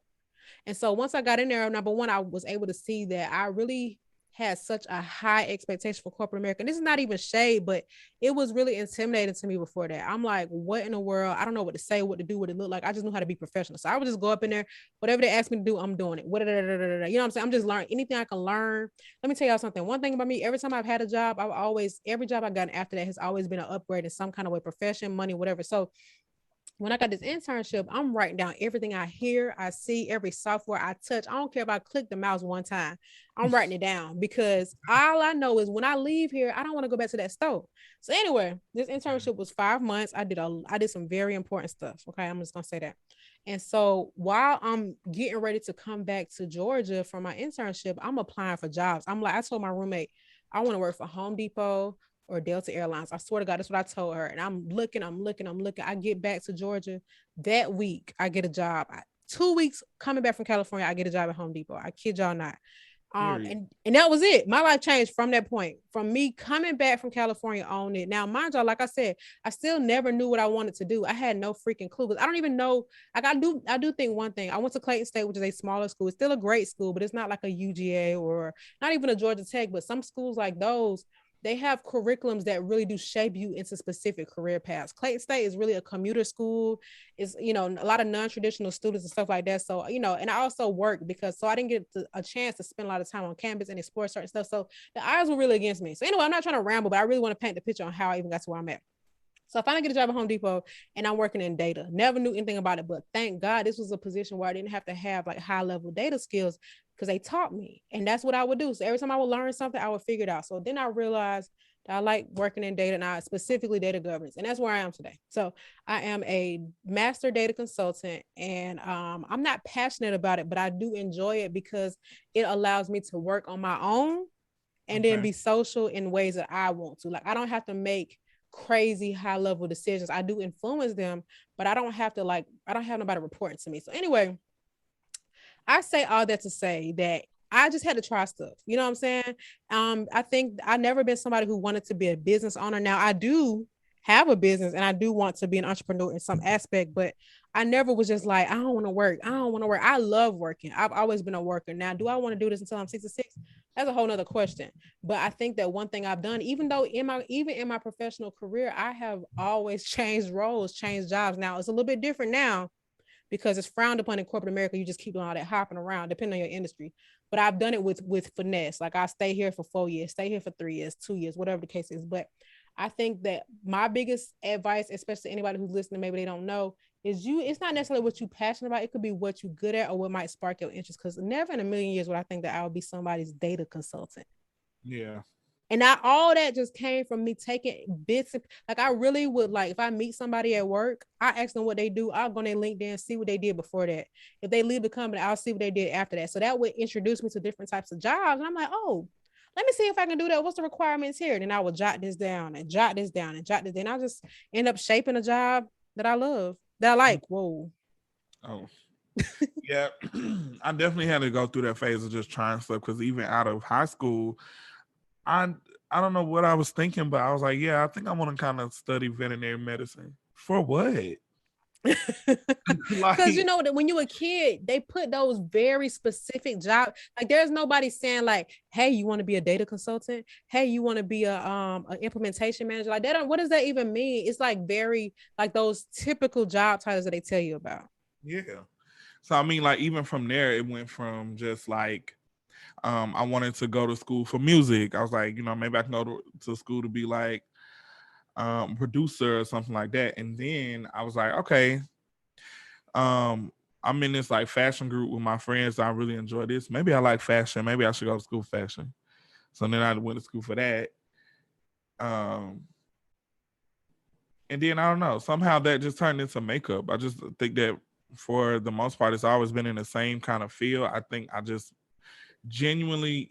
And so once I got in there, number one, I was able to see that I really had such a high expectation for corporate America. And this is not even shade, but it was really intimidating to me before that. I'm like, what in the world? I don't know what to say, what to do, what it look like. I just knew how to be professional. So I would just go up in there, whatever they ask me to do, I'm doing it. You know what I'm saying? I'm just learning anything I can learn. Let me tell y'all something. One thing about me, every time I've had a job, every job I've gotten after that has always been an upgrade in some kind of way, profession, money, whatever. So when I got this internship, I'm writing down everything I hear, I see, every software I touch. I don't care if I click the mouse one time. I'm writing it down because all I know is when I leave here, I don't want to go back to that store. So anyway, this internship was 5 months. I did some very important stuff. Okay, I'm just gonna say that. And so while I'm getting ready to come back to Georgia for my internship, I'm applying for jobs. I told my roommate, I want to work for Home Depot or Delta Airlines. I swear to God, that's what I told her. And I'm looking. I get back to Georgia that week. I get a job. 2 weeks coming back from California, I get a job at Home Depot. I kid y'all not. And that was it. My life changed from that point, from me coming back from California on it. Now, mind y'all, like I said, I still never knew what I wanted to do. I had no freaking clue. I don't even know. Like I do think one thing. I went to Clayton State, which is a smaller school. It's still a great school, but it's not like a UGA or not even a Georgia Tech. But some schools like those, they have curriculums that really do shape you into specific career paths. Clayton State is really a commuter school. It's, a lot of non-traditional students and stuff like that. So, and I also work so I didn't get a chance to spend a lot of time on campus and explore certain stuff. So the odds were really against me. So anyway, I'm not trying to ramble, but I really want to paint the picture on how I even got to where I'm at. So I finally get a job at Home Depot and I'm working in data. Never knew anything about it, but thank God this was a position where I didn't have to have like high level data skills because they taught me. And that's what I would do. So every time I would learn something, I would figure it out. So then I realized that I like working in data, and I specifically data governance. And that's where I am today. So I am a master data consultant, and I'm not passionate about it, but I do enjoy it because it allows me to work on my own and then be social in ways that I want to. Like, I don't have to make crazy high level decisions. I do influence them, but I don't have nobody reporting to me. So anyway, I say all that to say that I just had to try stuff. You know what I'm saying? I think I've never been somebody who wanted to be a business owner. Now I do have a business and I do want to be an entrepreneur in some aspect, but I never was just like, I don't want to work. I love working. I've always been a worker. Now, do I want to do this until I'm 66? That's a whole nother question. But I think that one thing I've done, even in my professional career, I have always changed roles, changed jobs. Now it's a little bit different now because it's frowned upon in corporate America. You just keep doing all that hopping around, depending on your industry. But I've done it with finesse. Like I stay here for 4 years, stay here for 3 years, 2 years, whatever the case is. But I think that my biggest advice, especially anybody who's listening, maybe they don't know, is it's not necessarily what you're passionate about. It could be what you're good at or what might spark your interest. Because never in a million years would I think that I would be somebody's data consultant. Yeah. And all that just came from me taking bits. Like I really would, like, if I meet somebody at work, I ask them what they do. I'll go on their LinkedIn, see what they did before that. If they leave the company, I'll see what they did after that. So that would introduce me to different types of jobs. And I'm like, oh, let me see if I can do that. What's the requirements here? And then I will jot this down and jot this down and jot this down. I'll just end up shaping a job that I love, that I like. Whoa. Oh. Yeah. I definitely had to go through that phase of just trying stuff because even out of high school, I don't know what I was thinking, but I was like, yeah, I think I want to kind of study veterinary medicine. For what? Because you know that when you're a kid, they put those very specific jobs. Like there's nobody saying like, hey, you want to be a data consultant? Hey, you want to be a an implementation manager? Like that. What does that even mean? It's like very like those typical job titles that they tell you about. Yeah. So I mean, like even from there, it went from just like I wanted to go to school for music. I was like, maybe I can go to school to be like producer or something like that. And then I was like, okay, I'm in this like fashion group with my friends. I really enjoy this. Maybe I like fashion. Maybe I should go to school for fashion. So then I went to school for that. And then I don't know, somehow that just turned into makeup. I just think that for the most part, it's always been in the same kind of field. I think I just genuinely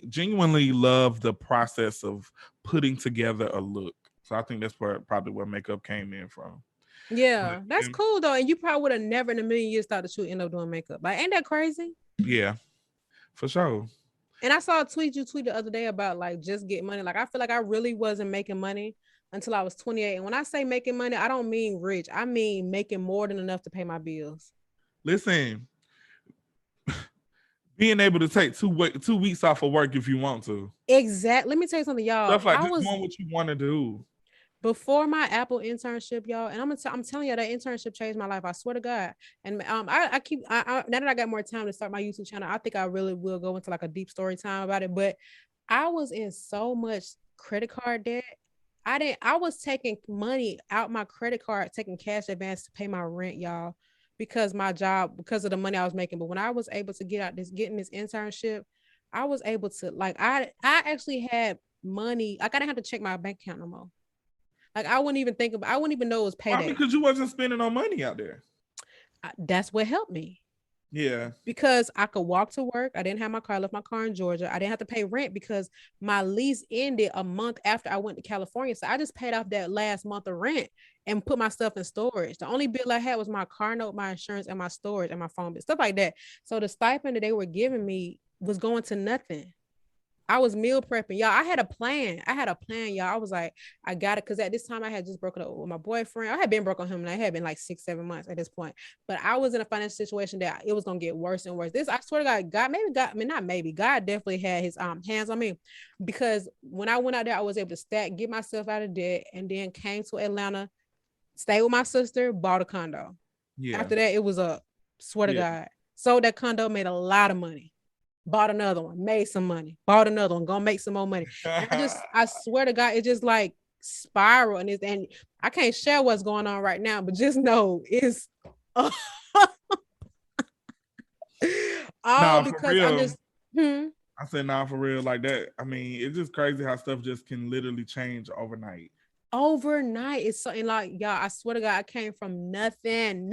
love the process of putting together a look. So I think that's probably where makeup came in from. Yeah, that's cool though. And you probably would have never in a million years thought that you would end up doing makeup. Like, ain't that crazy? Yeah, for sure. And I saw a tweet you tweeted the other day about like just get money. Like I feel like I really wasn't making money until I was 28. And when I say making money, I don't mean rich. I mean making more than enough to pay my bills. Listen, being able to take 2 weeks off of work if you want to. Exactly. Let me tell you something, y'all. Stuff like just doing what you want to do. Before my Apple internship, y'all, and I'm telling you that internship changed my life. I swear to God. And I keep now that I got more time to start my YouTube channel, I think I really will go into like a deep story time about it. But I was in so much credit card debt. I was taking money out my credit card, taking cash advance to pay my rent, y'all, because my job, because of the money I was making. But when I was able to getting this internship, I was able to like I actually had money. Like I didn't have to check my bank account no more. Like I wouldn't even know it was Probably payday. because you wasn't spending no money out there. That's what helped me. Yeah. Because I could walk to work. I didn't have my car. I left my car in Georgia. I didn't have to pay rent because my lease ended a month after I went to California. So I just paid off that last month of rent and put my stuff in storage. The only bill I had was my car note, my insurance, and my storage and my phone bill, stuff like that. So the stipend that they were giving me was going to nothing. I was meal prepping, y'all. I had a plan. Y'all. I was like, I got it. Cause at this time I had just broken up with my boyfriend. I had been broke on him and I had been like 6-7 months at this point. But I was in a financial situation that it was gonna get worse and worse. This, I swear to God definitely had his hands on me. Because when I went out there, I was able to get myself out of debt, and then came to Atlanta, stayed with my sister, bought a condo. Yeah. After that, it was a swear to Yeah. God. Sold that condo, made a lot of money. Bought another one, made some money, bought another one, gonna make some more money. And I swear to God, it just like spiral, and I can't share what's going on right now, but just know it's all Nah, for because I'm real. just I said, nah, for real, like that. I mean, it's just crazy how stuff just can literally change overnight. overnight. It's something like, y'all, I swear to God, I came from nothing.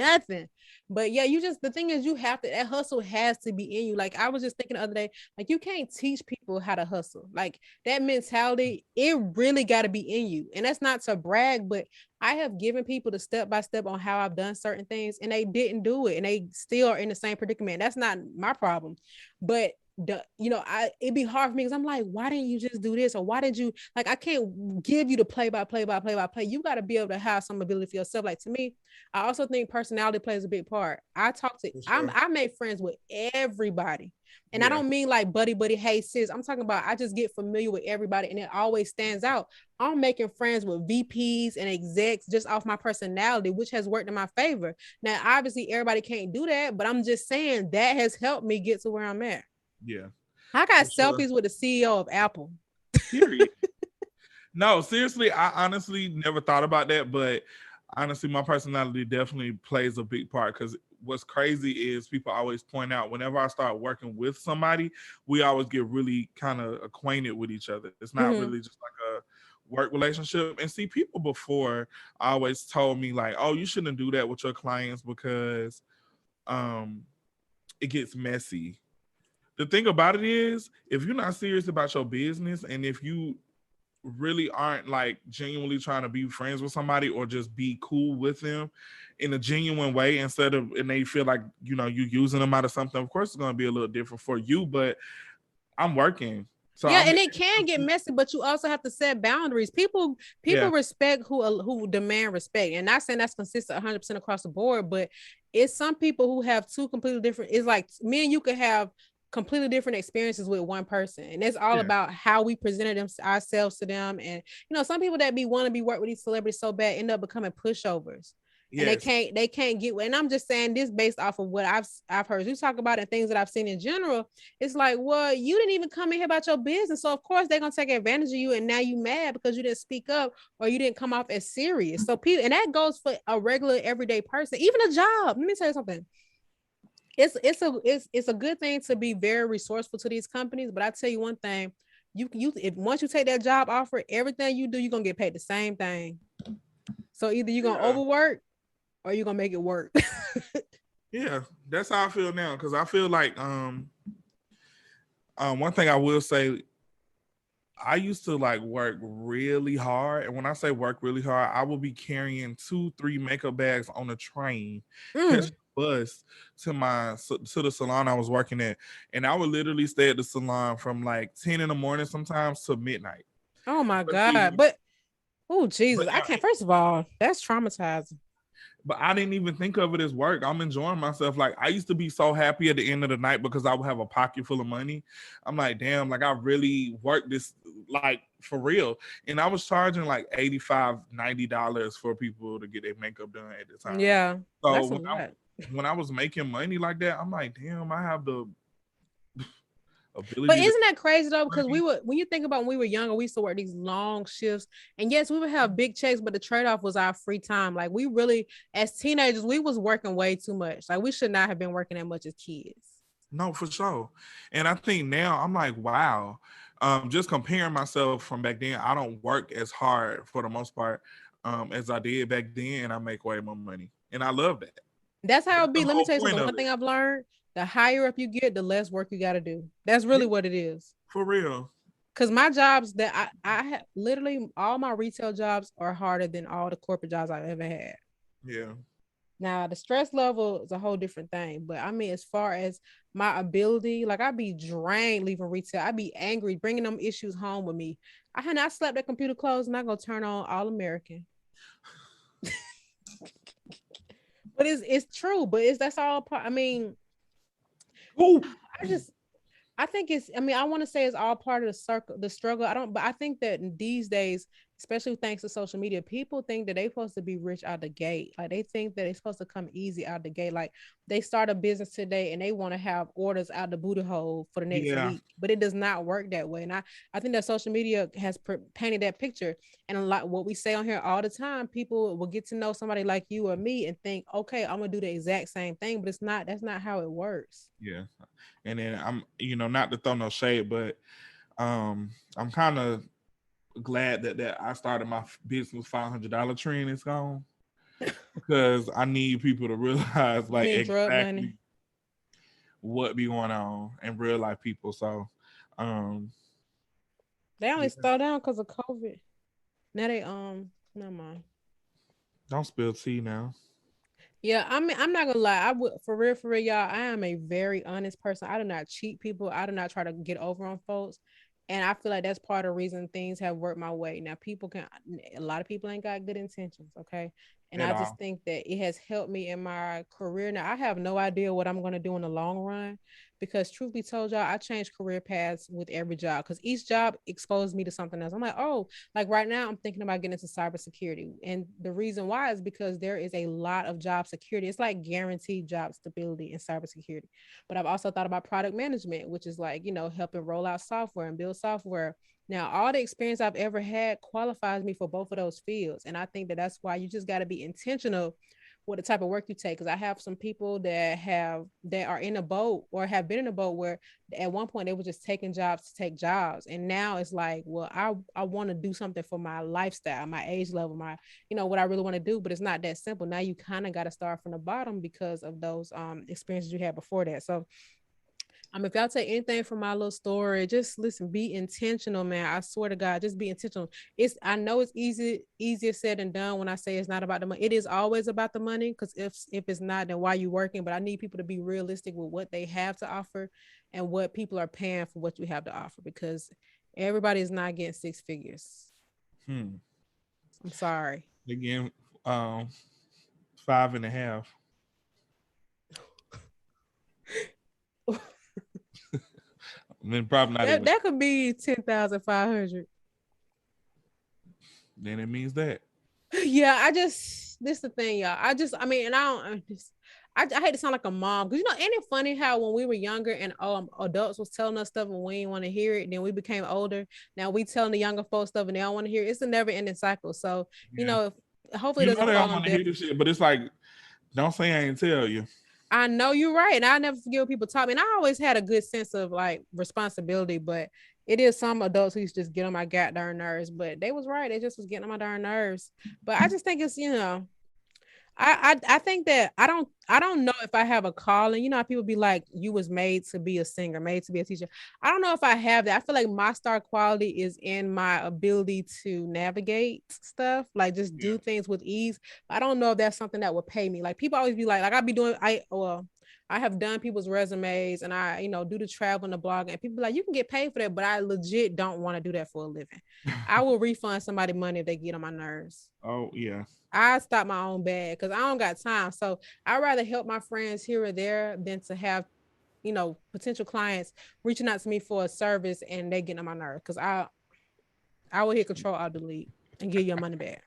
But yeah, the thing is, that hustle has to be in you. Like I was just thinking the other day, like you can't teach people how to hustle. Like that mentality, it really got to be in you. And that's not to brag, but I have given people the step by step on how I've done certain things, and they didn't do it, and they still are in the same predicament. That's not my problem. But it'd be hard for me because I'm like, why didn't you just do this? Or why did you, like, I can't give you the play by play. You got to be able to have some ability for yourself. Like to me, I also think personality plays a big part. Sure. I made friends with everybody. And I Yeah. don't mean like buddy, hey sis. I'm talking about I just get familiar with everybody, and it always stands out. I'm making friends with VPs and execs just off my personality, which has worked in my favor. Now, obviously, everybody can't do that, but I'm just saying that has helped me get to where I'm at. Yeah. I got For sure. selfies with the CEO of Apple. Period. No, seriously, I honestly never thought about that, but honestly, my personality definitely plays a big part because what's crazy is people always point out whenever I start working with somebody, we always get really kind of acquainted with each other. It's not Mm-hmm. really just like a work relationship. And see, people before always told me like, oh, you shouldn't do that with your clients because um it gets messy. The thing about it is, if you're not serious about your business and if you really aren't like genuinely trying to be friends with somebody or just be cool with them in a genuine way instead of, and they feel like, you using them out of something, of course it's going to be a little different for you, but I'm working. So Yeah, I'm, and it can get messy, but you also have to set boundaries. People yeah, respect who demand respect, and not saying that's consistent 100% across the board, but it's some people who have two completely different. It's like me and you could have completely different experiences with one person, and it's all yeah, about how we presented ourselves to them. And some people that want to be work with these celebrities so bad end up becoming pushovers, and they yes, can't get. And I'm just saying this based off of what I've heard you talk about and things that I've seen in general. It's like, well, you didn't even come in here about your business, so of course they're gonna take advantage of you, and now you mad because you didn't speak up or you didn't come off as serious. So people, and that goes for a regular everyday person, even a job. Let me tell you something. It's a good thing to be very resourceful to these companies, but I tell you one thing, you if once you take that job offer, everything you do, you're gonna get paid the same thing. So either you're gonna yeah, overwork or you're gonna make it work. yeah. That's how I feel now because I feel like one thing I will say, I used to like work really hard. And when I say work really hard, I will be carrying 2-3 makeup bags on a train, catch Mm. the bus to the salon I was working at. And I would literally stay at the salon from like 10 in the morning sometimes to midnight. Oh my God. Especially, But oh Jesus, but I can't. First of all, that's traumatizing. But I didn't even think of it as work. I'm enjoying myself. Like I used to be so happy at the end of the night because I would have a pocket full of money. I'm like, damn, like I really worked this like for real. And I was charging like $85, $90 for people to get their makeup done at the time. Yeah, So that's a lot. when I was making money like that, I'm like, damn, I have the But ability to isn't that crazy though? Because money. when you think about when we were younger, we used to work these long shifts. And yes, we would have big checks, but the trade-off was our free time. Like we really, as teenagers, we was working way too much. Like we should not have been working that much as kids. No, for sure. And I think now I'm like, wow. Just comparing myself from back then, I don't work as hard for the most part as I did back then, and I make way more money. And I love that. That's how That's it the be. Let me whole tell you point something. of One it. thing I've learned, the higher up you get, the less work you got to do. That's Yeah, really what it is. for real. Because my jobs that I have, literally all my retail jobs are harder than all the corporate jobs I've ever had. Yeah. Now the stress level is a whole different thing, but I mean, as far as my ability, like I be drained leaving retail. I be angry bringing them issues home with me. I had not slept at computer closed, and I go turn on All American. But it's true. But it's that's all part. I mean, Ooh. I just I think it's, I mean, I want to say it's all part of the circle, the struggle. I don't, but I think that these days, especially thanks to social media, people think that they're supposed to be rich out the gate. Like they think that it's supposed to come easy out the gate. Like they start a business today and they want to have orders out the booty hole for the next Yeah. week, but it does not work that way. And I think that social media has painted that picture. And a lot what we say on here all the time, people will get to know somebody like you or me and think, okay, I'm gonna do the exact same thing, but it's not. That's not how it works. Yeah. And then not to throw no shade, but I'm kind of glad that I started my business $500 trend is gone because I need people to realize You like need drug money. exactly what be going on in real life people. So um They only yeah, slow down because of COVID. Now they never mind. don't spill tea now. Yeah, I mean, I'm not gonna lie. I would for real, y'all. I am a very honest person. I do not cheat people. I do not try to get over on folks. And I feel like that's part of the reason things have worked my way. Now, a lot of people ain't got good intentions, okay? And At I just all. think that it has helped me in my career. Now, I have no idea what I'm going to do in the long run because, truth be told, y'all, I changed career paths with every job because each job exposed me to something else. I'm like, oh, like right now, I'm thinking about getting into cybersecurity. And the reason why is because there is a lot of job security. It's like guaranteed job stability in cybersecurity. But I've also thought about product management, which is like, helping roll out software and build software. Now, all the experience I've ever had qualifies me for both of those fields. And I think that that's why you just got to be intentional with the type of work you take. Because I have some people that are in a boat or have been in a boat where at one point they were just taking jobs to take jobs. And now it's like, well, I want to do something for my lifestyle, my age level, my, what I really want to do. But it's not that simple. Now you kind of got to start from the bottom because of those experiences you had before that. So if y'all take anything from my little story, just listen, be intentional, man. I swear to God, just be intentional. I know it's easier said than done when I say it's not about the money. It is always about the money, because if it's not, then why are you working? But I need people to be realistic with what they have to offer and what people are paying for what you have to offer, because everybody is not getting six figures. Hmm. I'm sorry. Again, 5.5. Then probably not even. That could be 10,500. Then it means that. Yeah, this is the thing, y'all. I mean, and I hate to sound like a mom, because ain't it funny how when we were younger and adults was telling us stuff and we didn't want to hear it, then we became older. Now we telling the younger folks stuff and they don't want to hear it. It's a never ending cycle. So Yeah. hopefully it They doesn't fall don't on want to deaf. hear this shit, but it's like, don't say I ain't tell you. I know you're right, and I never forget when people talk. And I always had a good sense of like responsibility, but it is some adults who used to just get on my goddamn nerves. But they was right; they just was getting on my darn nerves. But I just think it's I think that I don't know if I have a calling. You know how people be like, you was made to be a singer, made to be a teacher. I don't know if I have that. I feel like my star quality is in my ability to navigate stuff, like just Yeah. do things with ease. I don't know if that's something that would pay me. Like people always be like I be doing I have done people's resumes and I, do the travel and the blog, and people be like, you can get paid for that, but I legit don't want to do that for a living. I will refund somebody money if they get on my nerves. Oh yeah. I stop my own bag because I don't got time. So I'd rather help my friends here or there than to have, potential clients reaching out to me for a service and they getting on my nerves. Because I will hit control, I'll delete and give your money back.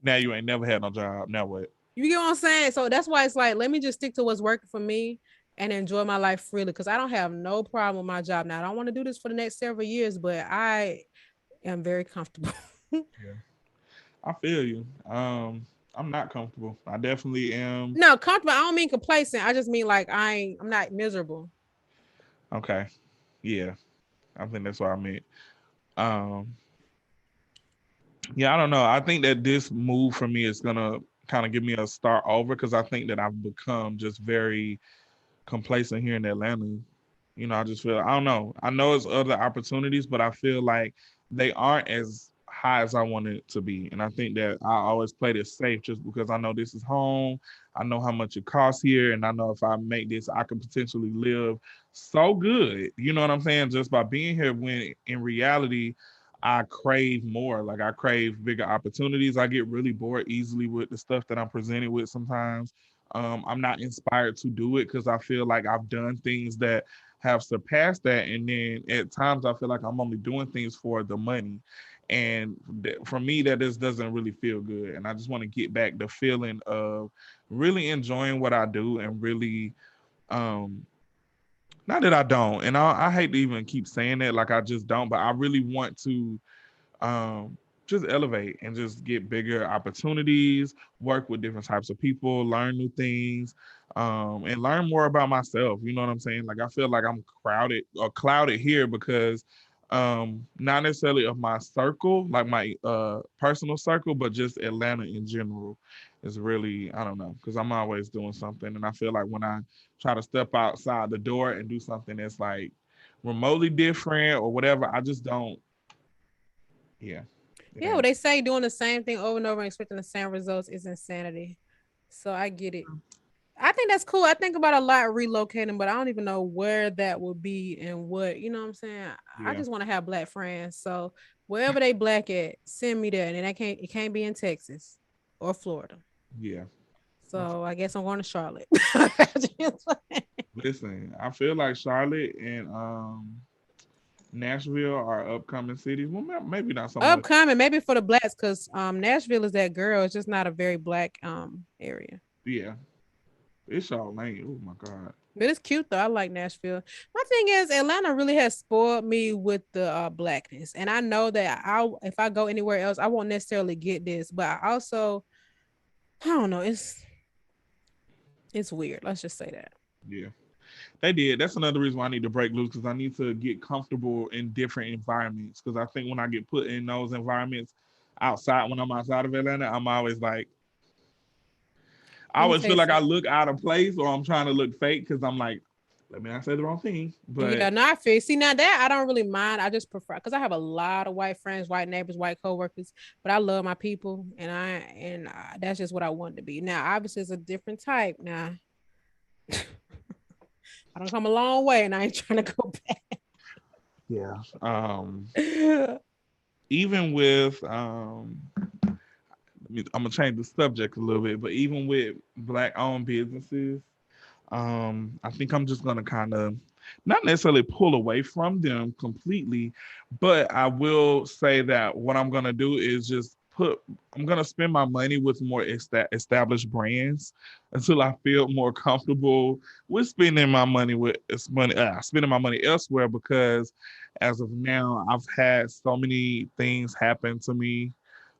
Now you ain't never had no job. Now what? You get what I'm saying? So that's why it's like, let me just stick to what's working for me. and enjoy my life freely, because I don't have no problem with my job now. I don't want to do this for the next several years, but I am very comfortable. Yeah, I feel you. I'm not comfortable. I definitely am. No, comfortable. I don't mean complacent. I just mean like I'm not miserable. Okay. Yeah, I think that's what I meant. Um, yeah, I don't know. I think that this move for me is gonna kind of give me a start over because I think that I've become just very complacent here in Atlanta. I just feel I don't know. I know it's other opportunities, but I feel like they aren't as high as I want it to be. And I think that I always play this safe just because I know this is home. I know how much it costs here, and I know if I make this, I could potentially live so good. You know what I'm saying? Just by being here. When in reality, I crave more. Like I crave bigger opportunities. I get really bored easily with the stuff that I'm presented with sometimes. I'm not inspired to do it because I feel like I've done things that have surpassed that, and then at times I feel like I'm only doing things for the money, and for me that just doesn't really feel good. And I just want to get back the feeling of really enjoying what I do and really, um, not that I don't, and I hate to even keep saying that, like I just don't, but I really want to um, just elevate and just get bigger opportunities, work with different types of people, learn new things, and learn more about myself. You know what I'm saying? Like I feel like I'm crowded or clouded here because not necessarily of my circle, like my personal circle, but just Atlanta in general is really, I don't know, because I'm always doing something. And I feel like when I try to step outside the door and do something that's like remotely different or whatever, I just don't, yeah, it Yeah, well, ain't. they say doing the same thing over and over and expecting the same results is insanity. So I get it. I think that's cool. I think about a lot relocating, but I don't even know where that would be and what, you know what I'm saying? I Yeah, just want to have black friends. So wherever they black at, send me there. And it can't be in Texas or Florida. yeah. So I guess I'm going to Charlotte. Listen, I feel like Charlotte and Nashville are upcoming cities. Well, maybe not so much. Upcoming, maybe for the blacks, because Nashville is that girl. It's just not a very black area. Yeah, it's all ain't. Oh my god. But it's cute though. I like Nashville. My thing is, Atlanta really has spoiled me with the blackness, and I know that if I go anywhere else, I won't necessarily get this. But I don't know. It's weird. Let's just say that. Yeah, they did. That's another reason why I need to break loose because I need to get comfortable in different environments. Because I think when I get put in those environments outside, when I'm outside of Atlanta, I'm always like, I Let me always tell feel you like I something. look out of place or I'm trying to look fake because I'm like, let me not say the wrong thing. But Yeah, no, I feel. See, now that I don't really mind. I just prefer because I have a lot of white friends, white neighbors, white coworkers. But I love my people, and that's just what I want to be. Now, obviously, it's a different type. Now, I don't come a long way, and I ain't trying to go yeah, back. even with I'm gonna change the subject a little bit, but even with black-owned businesses, I think I'm just gonna kind of not necessarily pull away from them completely, but I will say that what I'm gonna do is just I'm gonna spend my money with more established brands until I feel more comfortable with spending my money elsewhere because as of now I've had so many things happen to me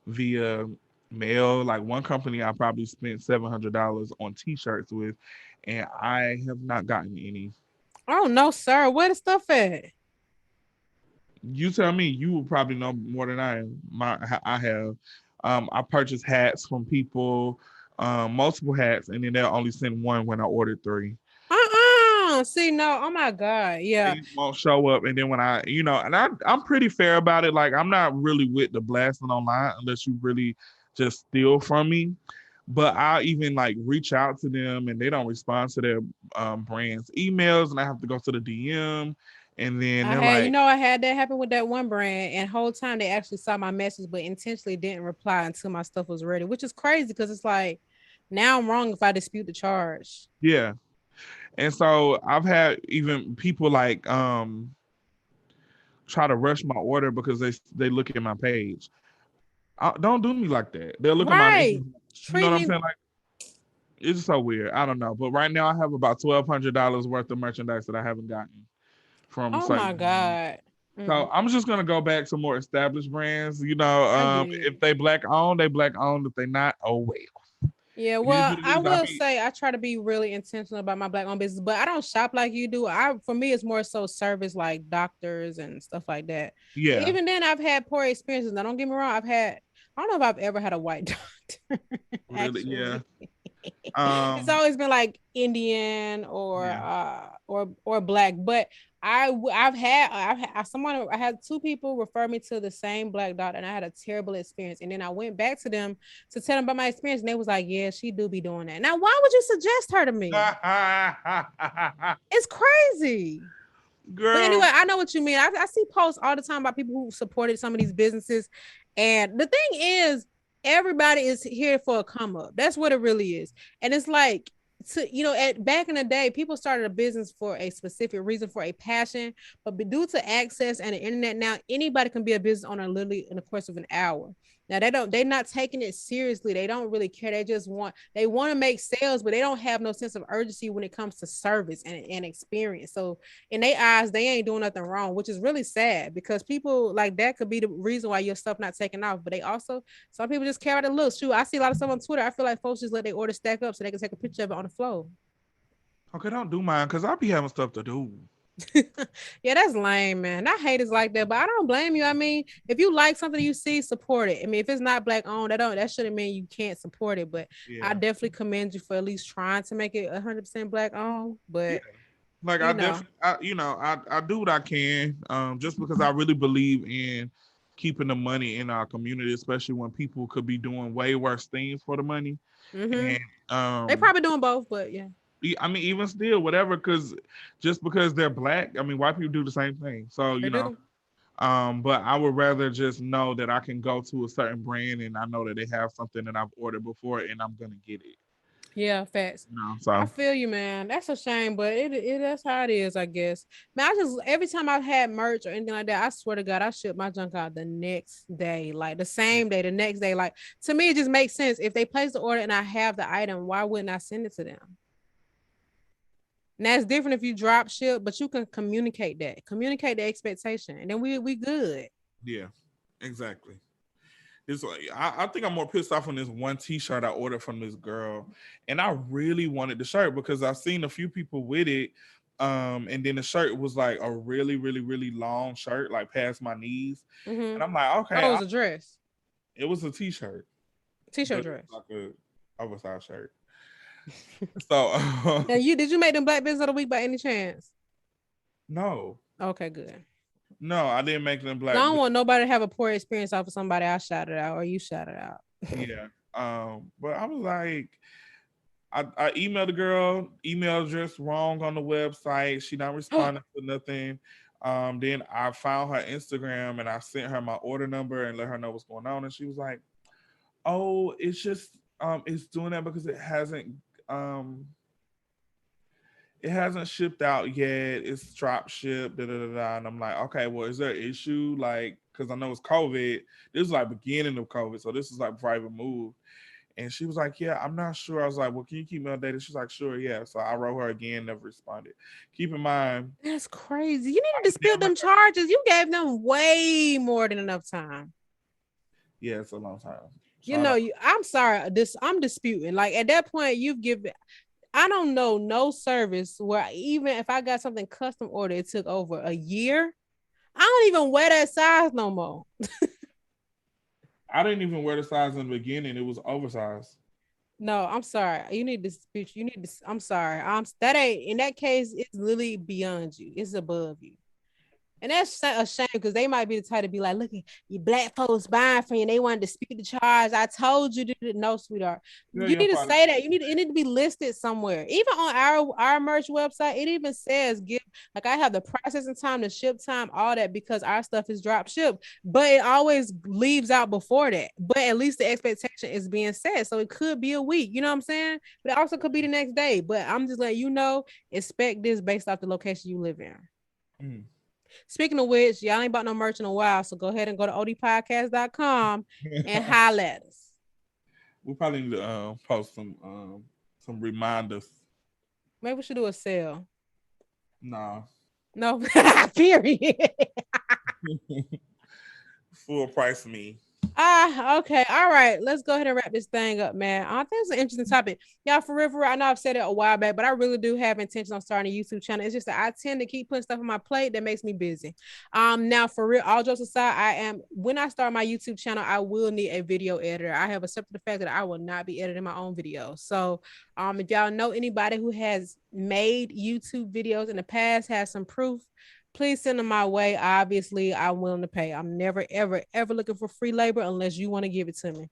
via mail. Like one company I probably spent $700 on t-shirts with, and I have not gotten any. Oh no, sir. Where the stuff at? You tell me, you will probably know more than I am. I have. I purchased hats from people, multiple hats, and then they'll only send one when I ordered three. See, no. Oh my God. Yeah. Things won't show up, and then when and I'm pretty fair about it. Like I'm not really with the blasting online unless you really just steal from me. But I even like reach out to them, and they don't respond to their brand's emails, and I have to go to the DM, and then they're like, I had that happen with that one brand, and whole time they actually saw my message, but intentionally didn't reply until my stuff was ready, which is crazy because it's like now I'm wrong if I dispute the charge. yeah. And so I've had even people like try to rush my order because they look at my page. Don't do me like that. They'll look at my, Right. you know Treat what I'm me saying? Like It's so weird. I don't know. But right now I have about $1,200 worth of merchandise that I haven't gotten from Oh my certain brands. God. So I'm just gonna go back to more established brands. You know, I get if it. they black owned, they black owned. If they not, oh well. Yeah, It is well, what it I is. I will be say I try to be really intentional about my black owned business, but I don't shop like you do. For me, it's more so service like doctors and stuff like that. But yeah, even then, I've had poor experiences. Now, don't get me wrong, I don't know if I've ever had a white doctor, really, yeah. actually. It's Um, always been like Indian yeah. or black, but I had two people refer me to the same black doctor, and I had a terrible experience. And then I went back to them to tell them about my experience, and they was like, "Yeah, she do be doing that." Now, why would you suggest her to me? It's crazy. But Girl, anyway, I know what you mean. I see posts all the time about people who supported some of these businesses, and the thing is, everybody is here for a come up. That's what it really is, and it's like at back in the day, people started a business for a specific reason, for a passion, but due to access and the internet now, anybody can be a business owner literally in the course of an hour. Now they're not taking it seriously. They don't really care. They want to make sales, but they don't have no sense of urgency when it comes to service and experience. So in their eyes, they ain't doing nothing wrong, which is really sad because people like that could be the reason why your stuff not taking off. But they also, some people just care about the looks. Shoot, I see a lot of stuff on Twitter. I feel like folks just let their order stack up so they can take a picture of it on the floor. okay, don't do mine because I be having stuff to do. Yeah, that's lame, man. I hate it like that, but I don't blame you. I mean, if you like something you see, support it. I mean, if it's not black owned, that shouldn't mean you can't support it. But I Yeah, definitely commend you for at least trying to make it 100% black owned. yeah. But Like I you know, definitely, I do what I can, just because I really believe in keeping the money in our community, especially when people could be doing way worse things for the money. mm-hmm. And They probably doing both, but yeah, I mean, even still, whatever, because just because they're black, I mean, white people do the same thing. So they do. but I would rather just know that I can go to a certain brand and I know that they have something that I've ordered before and I'm gonna get it. Yeah, facts. I So feel you, man. That's a shame, but it that's how it is, I guess. Man, I just every time I've had merch or anything like that, I swear to God, I ship my junk out the next day, like the same day, the next day. Like to me, it just makes sense. If they place the order and I have the item, why wouldn't I send it to them? And that's different if you drop ship, but you can communicate the expectation, and then we good. yeah, exactly. It's like I think I'm more pissed off on this one T-shirt I ordered from this girl, and I really wanted the shirt because I've seen a few people with it, and then the shirt was like a really, really, really long shirt, like past my knees, Mm-hmm. and I'm like, okay, Oh, it was a dress, it was a T-shirt, t-shirt but it was dress. like a oversized shirt. So Now you did you make them black business of the week by any chance? no, Okay, good. no, I didn't make them I black. don't want nobody to have a poor experience off of somebody I shouted out or you shouted out. Yeah, but I was like, I emailed the girl, email address wrong on the website. She not responding to nothing. Then I found her Instagram and I sent her my order number and let her know what's going on. And she was like, "Oh, it's just it's doing that because um it hasn't shipped out yet. It's drop shipped, da da da da." And I'm like, okay, well, is there an issue? Like, because I know it's COVID. This is like beginning of COVID, so this is like before I even moved. And she was like, "Yeah, I'm not sure." I was like, "Well, can you keep me updated?" She's like, "Sure, yeah." So I wrote her again, never responded. Keep in mind, That's crazy. You need to I dispute never, them charges. You gave them way more than enough time. yeah, it's a long time. So You I know, don't, I'm sorry. I'm disputing. Like at that point, you've given. I don't know no service where even if I got something custom ordered, it took over a year. I don't even wear that size no more. I didn't even wear the size in the beginning. It was oversized. No, I'm sorry. You need to dispute. You need to. I'm sorry. That ain't in that case. It's literally beyond you. It's above you. And that's a shame because they might be the type to be like, look, you black folks buying from you. And they want to dispute the charge. I told you to no, sweetheart. Yeah, You you'll need to probably. say that. It need to be listed somewhere. Even on our merch website, it even says give like I have the processing time, the ship time, all that because our stuff is drop shipped. But it always leaves out before that. But at least the expectation is being set. So it could be a week. You know what I'm saying? But it also could be the next day. But I'm just letting you know, expect this based off the location you live in. Mm. Speaking of which, y'all ain't bought no merch in a while, so go ahead and go to odpodcast.com and holla at us. We probably need to post some reminders. Maybe we should do a sale. Nah. No, period. Full price me. Okay. All right. Let's go ahead and wrap this thing up, man. I think it's an interesting topic. Y'all, for real, I know I've said it a while back, but I really do have intention on starting a YouTube channel. It's just that I tend to keep putting stuff on my plate that makes me busy. Now for real, all jokes aside, when I start my YouTube channel, I will need a video editor. I have accepted the fact that I will not be editing my own videos. So if y'all know anybody who has made YouTube videos in the past, has some proof, please send them my way. Obviously, I'm willing to pay. I'm never, ever, ever looking for free labor unless you want to give it to me.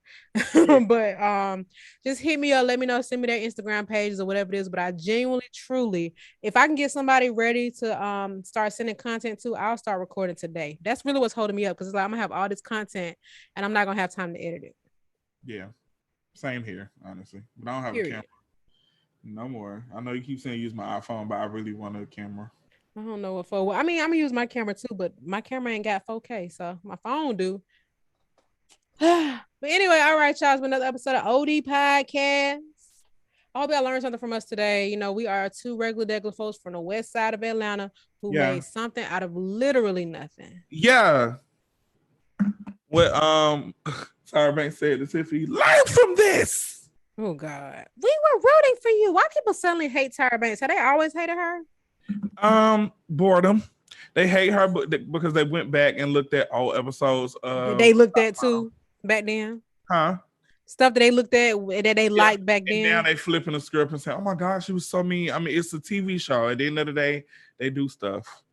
Yeah. But just hit me up. Let me know. Send me their Instagram pages or whatever it is. But I genuinely, truly, if I can get somebody ready to start sending content to, I'll start recording today. That's really what's holding me up, because it's like I'm gonna have all this content and I'm not gonna have time to edit it. Yeah, same here, honestly. But I don't have a camera no more. I know you keep saying use my iPhone, but I really want a camera. I don't know what for. Well, I mean, I'm gonna use my camera too, but my camera ain't got 4K, so my phone do. But anyway, all right, y'all. It's been another episode of OD Podcast. I hope y'all learned something from us today. You know, we are two regular folks from the west side of Atlanta who made something out of literally nothing. Yeah. What Tyra Banks said to Tiffany, learn from this. Oh God. We were rooting for you. Why people suddenly hate Tyra Banks? Have they always hated her? Boredom. They hate her because they went back and looked at old episodes of they looked at too back then. Stuff that they looked at that they liked back then. Now they flipping the script and saying, oh my gosh, she was so mean. I mean, it's a TV show. At the end of the day, they do stuff.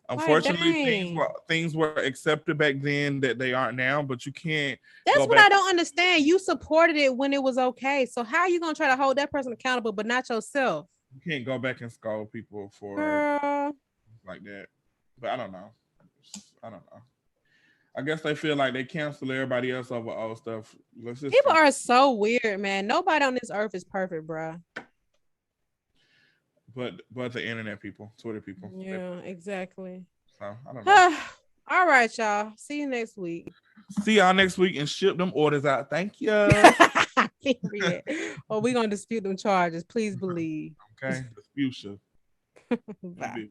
Unfortunately, things were accepted back then that they aren't now, but you can't. That's what I don't understand. You supported it when it was okay. So how are you going to try to hold that person accountable, but not yourself? You can't go back and scold people for like that. But I don't know. I guess they feel like they cancel everybody else over old stuff. People are so weird, man. Nobody on this earth is perfect, bro. But the internet people, Twitter people. Yeah, exactly. So I don't know. All right, y'all. See you next week. See y'all next week and ship them orders out. Thank you. Or we're gonna dispute them charges. Please believe. Okay. Dispute you. Bye.